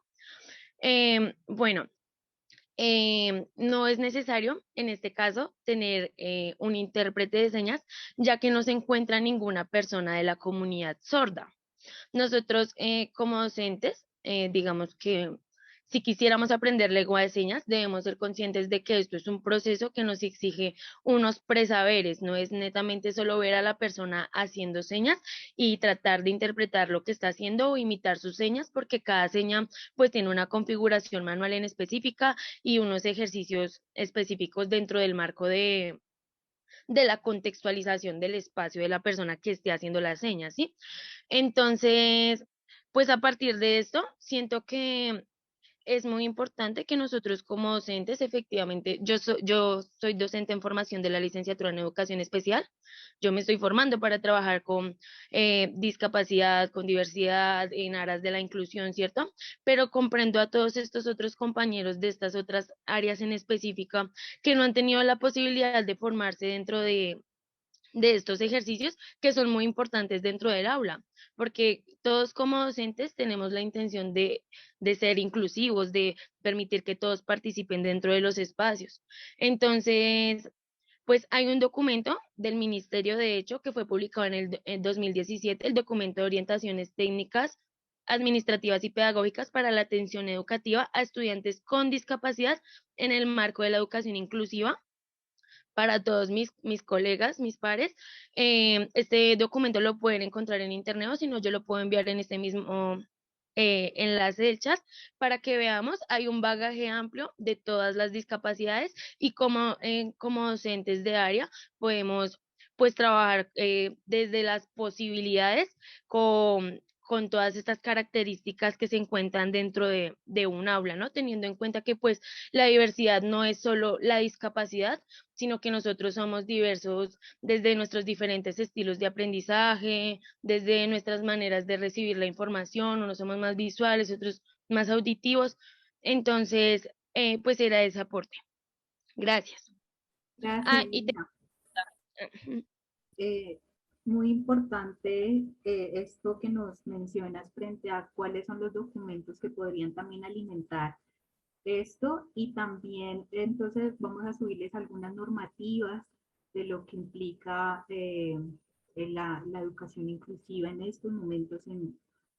No es necesario en este caso tener un intérprete de señas, ya que no se encuentra ninguna persona de la comunidad sorda. Nosotros como docentes, digamos que si quisiéramos aprender lengua de señas, debemos ser conscientes de que esto es un proceso que nos exige unos presaberes, no es netamente solo ver a la persona haciendo señas y tratar de interpretar lo que está haciendo o imitar sus señas, porque cada seña pues tiene una configuración manual en específica y unos ejercicios específicos dentro del marco de la contextualización del espacio de la persona que esté haciendo las señas, ¿sí? Entonces, pues a partir de esto, siento que es muy importante que nosotros como docentes, efectivamente, yo soy docente en formación de la licenciatura en educación especial, yo me estoy formando para trabajar con discapacidad, con diversidad, en aras de la inclusión, ¿cierto? Pero comprendo a todos estos otros compañeros de estas otras áreas en específica que no han tenido la posibilidad de formarse dentro de estos ejercicios que son muy importantes dentro del aula, porque todos como docentes tenemos la intención de ser inclusivos, de permitir que todos participen dentro de los espacios. Entonces, pues hay un documento del Ministerio, de hecho, que fue publicado en 2017, el documento de orientaciones técnicas, administrativas y pedagógicas para la atención educativa a estudiantes con discapacidad en el marco de la educación inclusiva para todos mis colegas, mis pares. Este documento lo pueden encontrar en internet o si no, yo lo puedo enviar en este mismo enlace del chat para que veamos. Hay un bagaje amplio de todas las discapacidades y como docentes de área podemos pues trabajar desde las posibilidades con todas estas características que se encuentran dentro de un aula, ¿no? Teniendo en cuenta que pues la diversidad no es solo la discapacidad, sino que nosotros somos diversos desde nuestros diferentes estilos de aprendizaje, desde nuestras maneras de recibir la información, unos somos más visuales, otros más auditivos. Entonces, pues era ese aporte. Gracias. Gracias, Y Lina. Muy importante esto que nos mencionas frente a cuáles son los documentos que podrían también alimentar esto, y también entonces vamos a subirles algunas normativas de lo que implica la educación inclusiva en estos momentos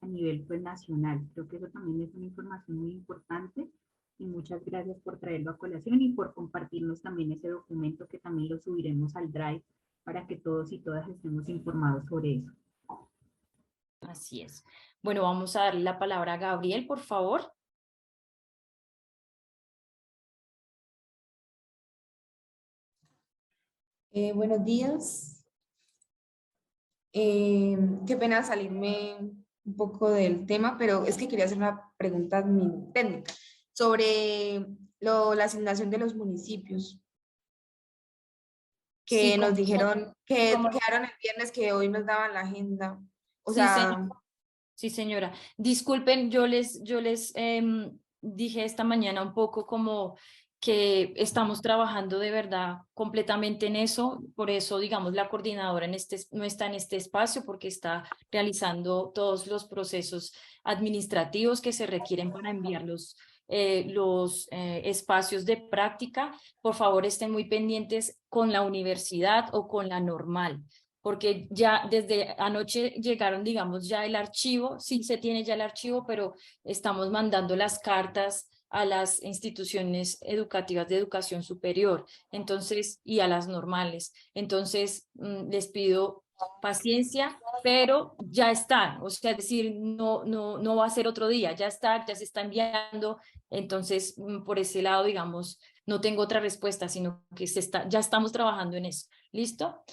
a nivel pues, nacional. Creo que eso también es una información muy importante y muchas gracias por traerlo a colación y por compartirnos también ese documento que también lo subiremos al Drive para que todos y todas estemos informados sobre eso. Así es. Bueno, vamos a darle la palabra a Gabriel, por favor. Buenos días. Qué pena salirme un poco del tema, pero es que quería hacer una pregunta técnica sobre la asignación de los municipios, que Sí, nos dijeron que como- quedaron el viernes, que hoy nos daban la agenda. O Sí, sea, señora. Sí, señora. Disculpen, yo les dije esta mañana un poco como que estamos trabajando de verdad completamente en eso, por eso, digamos, la coordinadora no está en este espacio porque está realizando todos los procesos administrativos que se requieren para enviar los espacios de práctica. Por favor, estén muy pendientes con la universidad o con la normal, porque ya desde anoche llegaron, digamos, ya el archivo, sí se tiene ya el archivo, pero estamos mandando las cartas a las instituciones educativas de educación superior, entonces, y a las normales. Entonces, les pido paciencia, pero ya están, o sea, es decir, no va a ser otro día, ya está, ya se está enviando, entonces, por ese lado, digamos, no tengo otra respuesta, sino que ya estamos trabajando en eso. ¿Listo?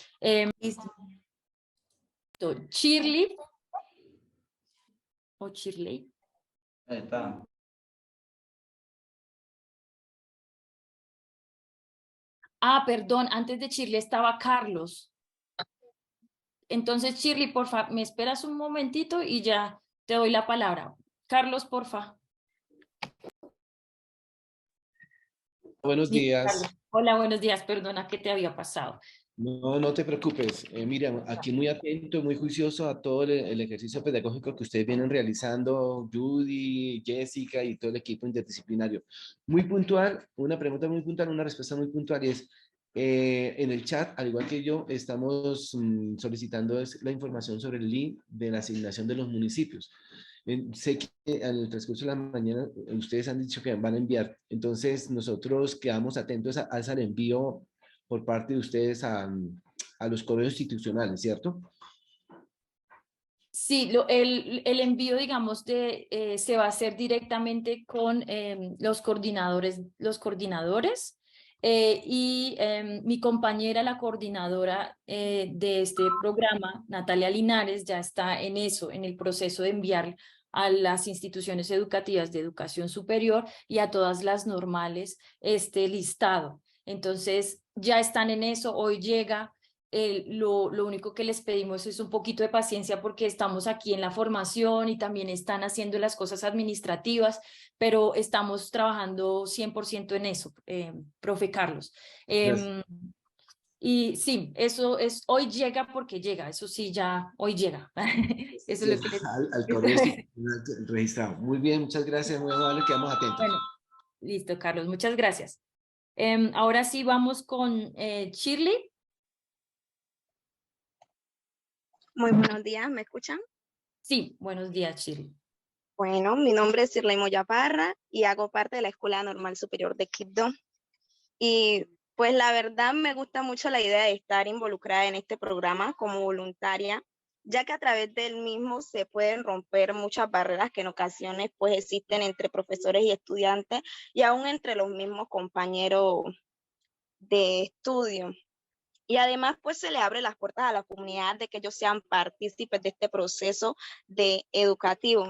Shirley. ¿O Shirley? Ahí está. Ah, perdón, antes de Shirley estaba Carlos. Entonces, Shirley, porfa, me esperas un momentito y ya te doy la palabra. Carlos, porfa. Buenos días. Hola, buenos días. Perdona, ¿qué te había pasado? No te preocupes. Mira, aquí muy atento, muy juicioso a todo el ejercicio pedagógico que ustedes vienen realizando, Judy, Jessica y todo el equipo interdisciplinario. Muy puntual, una pregunta muy puntual, una respuesta muy puntual, y es, en el chat, al igual que yo, estamos solicitando la información sobre el link de la asignación de los municipios. Sé que en el transcurso de la mañana ustedes han dicho que van a enviar, entonces nosotros quedamos atentos al envío por parte de ustedes a los correos institucionales, ¿cierto? Sí, el envío, digamos, se va a hacer directamente con los coordinadores, y mi compañera, la coordinadora de este programa, Natalia Linares, ya está en eso, en el proceso de enviar a las instituciones educativas de educación superior y a todas las normales este listado. Entonces ya están en eso, hoy llega. Lo único que les pedimos es un poquito de paciencia porque estamos aquí en la formación y también están haciendo las cosas administrativas, pero estamos trabajando 100% en eso, profe Carlos. Y sí, eso es, hoy llega porque llega, eso sí, ya hoy llega. Eso es lo que les... Al correo institucional registrado. Muy bien, muchas gracias, muy amable, quedamos atentos. Bueno, listo, Carlos, muchas gracias. Ahora sí vamos con Shirley. Muy buenos días, ¿me escuchan? Sí, buenos días, Shirley. Bueno, mi nombre es Shirley Moya Parra y hago parte de la Escuela Normal Superior de Quibdó. Y pues la verdad me gusta mucho la idea de estar involucrada en este programa como voluntaria, ya que a través del mismo se pueden romper muchas barreras que en ocasiones pues existen entre profesores y estudiantes y aún entre los mismos compañeros de estudio. Y además, pues se le abre las puertas a la comunidad de que ellos sean partícipes de este proceso educativo.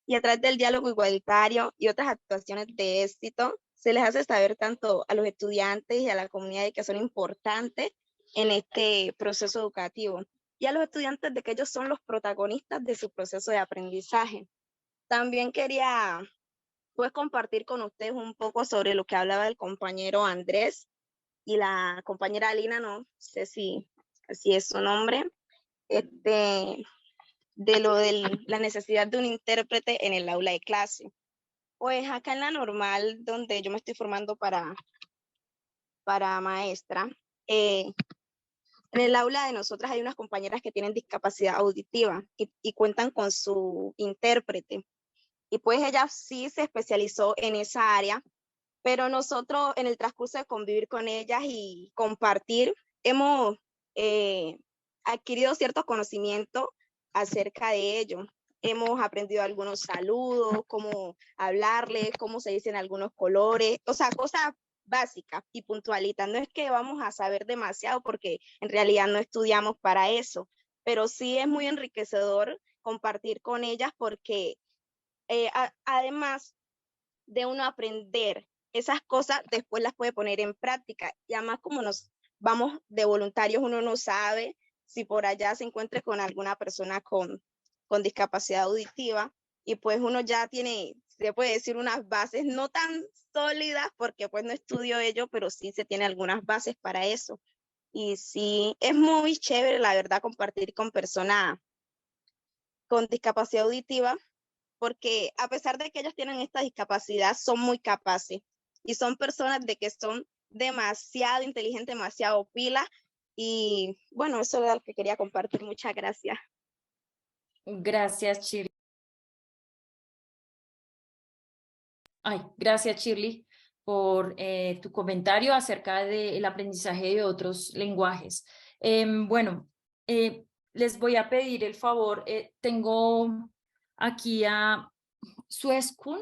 Y a través del diálogo igualitario y otras actuaciones de éxito, se les hace saber tanto a los estudiantes y a la comunidad de que son importantes en este proceso educativo. Y a los estudiantes de que ellos son los protagonistas de su proceso de aprendizaje. También quería pues compartir con ustedes un poco sobre lo que hablaba el compañero Andrés y la compañera Alina, no sé si así es su nombre, de la necesidad de un intérprete en el aula de clase. Pues acá en la normal, donde yo me estoy formando para maestra, en el aula de nosotras hay unas compañeras que tienen discapacidad auditiva y cuentan con su intérprete. Y pues ella sí se especializó en esa área, pero nosotros en el transcurso de convivir con ellas y compartir, hemos adquirido ciertos conocimientos acerca de ello. Hemos aprendido algunos saludos, cómo hablarles, cómo se dicen algunos colores, o sea, cosas básicas y puntualitas. No es que vamos a saber demasiado porque en realidad no estudiamos para eso, pero sí es muy enriquecedor compartir con ellas porque además de uno aprender esas cosas, después las puede poner en práctica. Y además, como nos vamos de voluntarios, uno no sabe si por allá se encuentre con alguna persona con discapacidad auditiva, y pues uno ya tiene, se puede decir, unas bases no tan sólidas, porque pues no estudio ello, pero sí se tiene algunas bases para eso. Y sí, es muy chévere, la verdad, compartir con personas con discapacidad auditiva, porque a pesar de que ellos tienen esta discapacidad, son muy capaces y son personas de que son demasiado inteligentes, demasiado pilas. Y bueno, eso era lo que quería compartir. Muchas gracias. Gracias, Shirley. Gracias, Shirley, por tu comentario acerca del aprendizaje de otros lenguajes. Bueno, les voy a pedir el favor, tengo aquí a Sueskun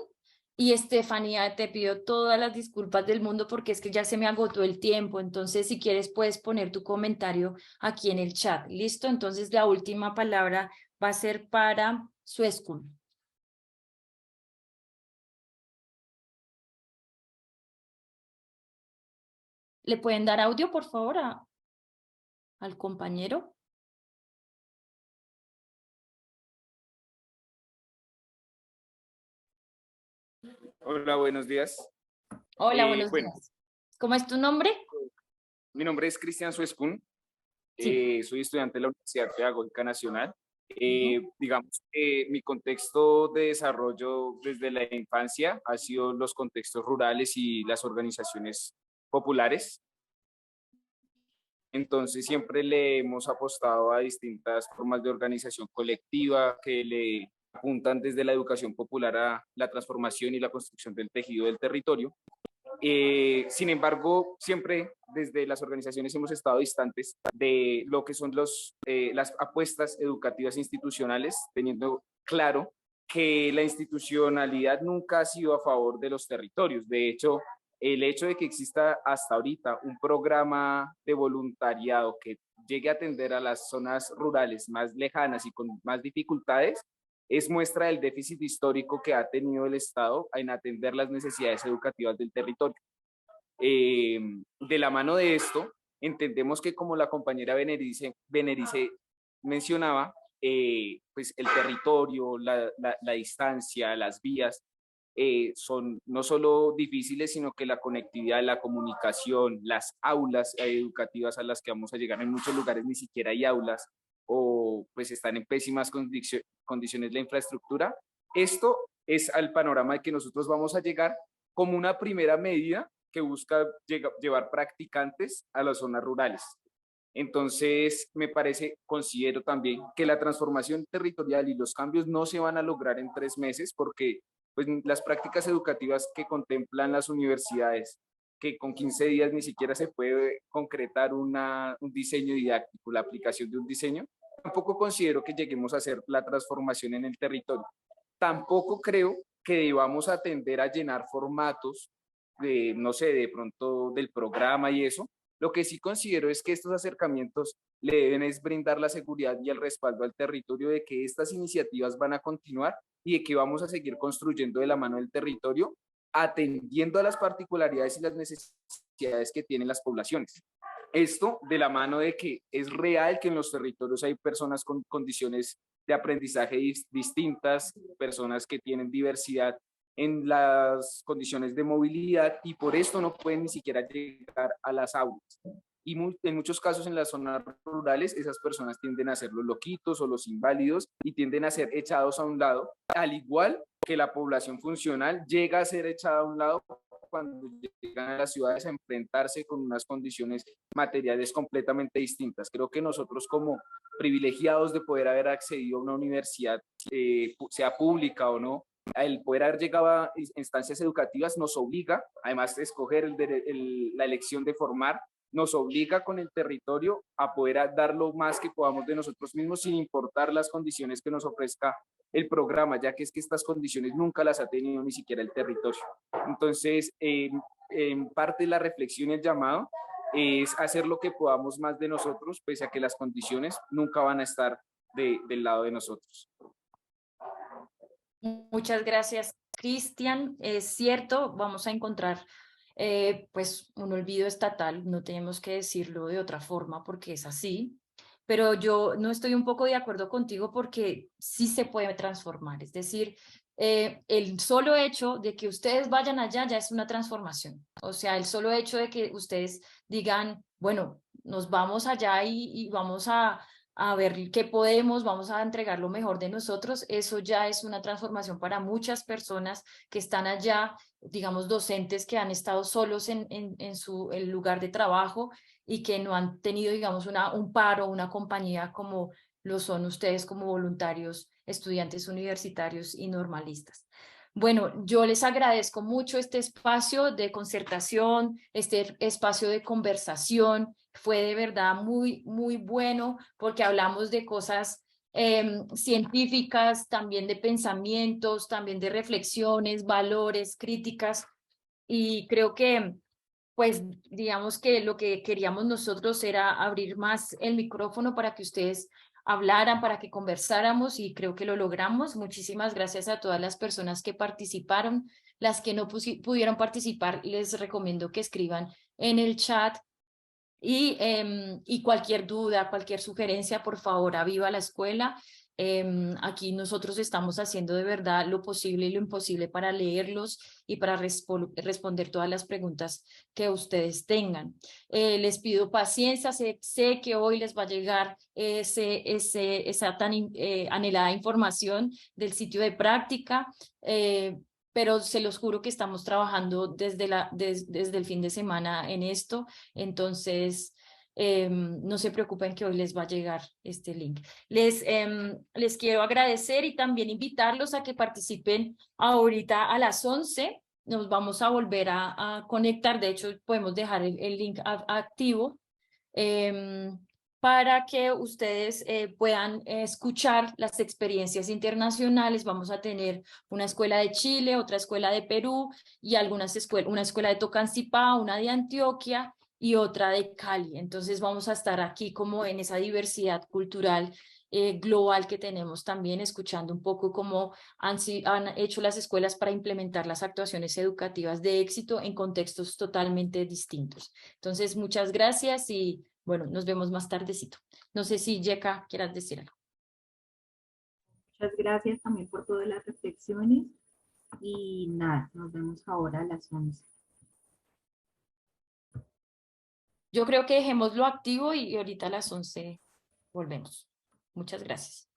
y Estefanía, te pido todas las disculpas del mundo porque es que ya se me agotó el tiempo, entonces si quieres puedes poner tu comentario aquí en el chat, ¿listo? Entonces la última palabra va a ser para Sueskun. ¿Le pueden dar audio, por favor, al compañero? Hola, buenos días. Hola, buenos días. ¿Cómo es tu nombre? Mi nombre es Cristian Sueskun. Sí. Soy estudiante de la Universidad Pedagógica Nacional. Digamos que mi contexto de desarrollo desde la infancia ha sido los contextos rurales y las organizaciones populares. Entonces siempre le hemos apostado a distintas formas de organización colectiva que le apuntan desde la educación popular a la transformación y la construcción del tejido del territorio. Sin embargo, siempre desde las organizaciones hemos estado distantes de lo que son las apuestas educativas institucionales, teniendo claro que la institucionalidad nunca ha sido a favor de los territorios. De hecho, el hecho de que exista hasta ahorita un programa de voluntariado que llegue a atender a las zonas rurales más lejanas y con más dificultades es muestra del déficit histórico que ha tenido el Estado en atender las necesidades educativas del territorio. De la mano de esto, entendemos que, como la compañera Benerice mencionaba, pues el territorio, la distancia, las vías, son no solo difíciles, sino que la conectividad, la comunicación, las aulas educativas a las que vamos a llegar, en muchos lugares ni siquiera hay aulas, o pues están en pésimas condiciones la infraestructura. Esto es al panorama de que nosotros vamos a llegar como una primera medida que busca llevar practicantes a las zonas rurales. Entonces, considero también que la transformación territorial y los cambios no se van a lograr en 3 meses, porque pues, las prácticas educativas que contemplan las universidades, que con 15 días ni siquiera se puede concretar un diseño didáctico, la aplicación de un diseño, tampoco considero que lleguemos a hacer la transformación en el territorio. Tampoco creo que debamos atender a llenar formatos no sé, de pronto del programa y eso. Lo que sí considero es que estos acercamientos le deben es brindar la seguridad y el respaldo al territorio de que estas iniciativas van a continuar y de que vamos a seguir construyendo de la mano del territorio, atendiendo a las particularidades y las necesidades que tienen las poblaciones. Esto de la mano de que es real que en los territorios hay personas con condiciones de aprendizaje distintas, personas que tienen diversidad en las condiciones de movilidad y por esto no pueden ni siquiera llegar a las aulas. Y en muchos casos en las zonas rurales esas personas tienden a ser los loquitos o los inválidos y tienden a ser echados a un lado, al igual que la población funcional llega a ser echada a un lado cuando llegan a las ciudades a enfrentarse con unas condiciones materiales completamente distintas. Creo que nosotros, como privilegiados de poder haber accedido a una universidad, sea pública o no, el poder haber llegado a instancias educativas nos obliga, además de escoger la elección de formar, nos obliga con el territorio a poder dar lo más que podamos de nosotros mismos sin importar las condiciones que nos ofrezca el programa, ya que es que estas condiciones nunca las ha tenido ni siquiera el territorio. Entonces, en parte la reflexión y el llamado es hacer lo que podamos más de nosotros, pese a que las condiciones nunca van a estar del lado de nosotros. Muchas gracias, Cristian. Es cierto, vamos a encontrar pues un olvido estatal, no tenemos que decirlo de otra forma porque es así, pero yo no estoy un poco de acuerdo contigo porque sí se puede transformar, es decir, el solo hecho de que ustedes vayan allá ya es una transformación, o sea, el solo hecho de que ustedes digan, bueno, nos vamos allá y vamos a ver qué podemos, vamos a entregar lo mejor de nosotros, eso ya es una transformación para muchas personas que están allá, digamos docentes que han estado solos en su lugar de trabajo y que no han tenido, digamos, un paro, una compañía como lo son ustedes como voluntarios, estudiantes universitarios y normalistas. Bueno, yo les agradezco mucho este espacio de concertación, este espacio de conversación. Fue de verdad muy, muy bueno porque hablamos de cosas científicas, también de pensamientos, también de reflexiones, valores, críticas. Y creo que, pues, digamos que lo que queríamos nosotros era abrir más el micrófono para que ustedes hablaran, para que conversáramos y creo que lo logramos. Muchísimas gracias a todas las personas que participaron. Las que no pudieron participar, les recomiendo que escriban en el chat y cualquier duda, cualquier sugerencia, por favor, a Viva la Escuela. Aquí nosotros estamos haciendo de verdad lo posible y lo imposible para leerlos y para responder todas las preguntas que ustedes tengan. Les pido paciencia, sé que hoy les va a llegar esa tan anhelada información del sitio de práctica, pero se los juro que estamos trabajando desde el fin de semana en esto, entonces no se preocupen que hoy les va a llegar este link. Les quiero agradecer y también invitarlos a que participen ahorita a las 11, nos vamos a volver a conectar, de hecho podemos dejar el link activo, para que ustedes puedan escuchar las experiencias internacionales. Vamos a tener una escuela de Chile, otra escuela de Perú y algunas una escuela de Tocancipá, una de Antioquia y otra de Cali. Entonces vamos a estar aquí como en esa diversidad cultural global que tenemos también, escuchando un poco cómo han hecho las escuelas para implementar las actuaciones educativas de éxito en contextos totalmente distintos. Entonces, muchas gracias y bueno, nos vemos más tardecito. No sé si Yeka quieras decir algo. Muchas gracias también por todas las reflexiones y nada, nos vemos ahora a las 11. Yo creo que dejémoslo activo y ahorita a las 11 volvemos. Muchas gracias.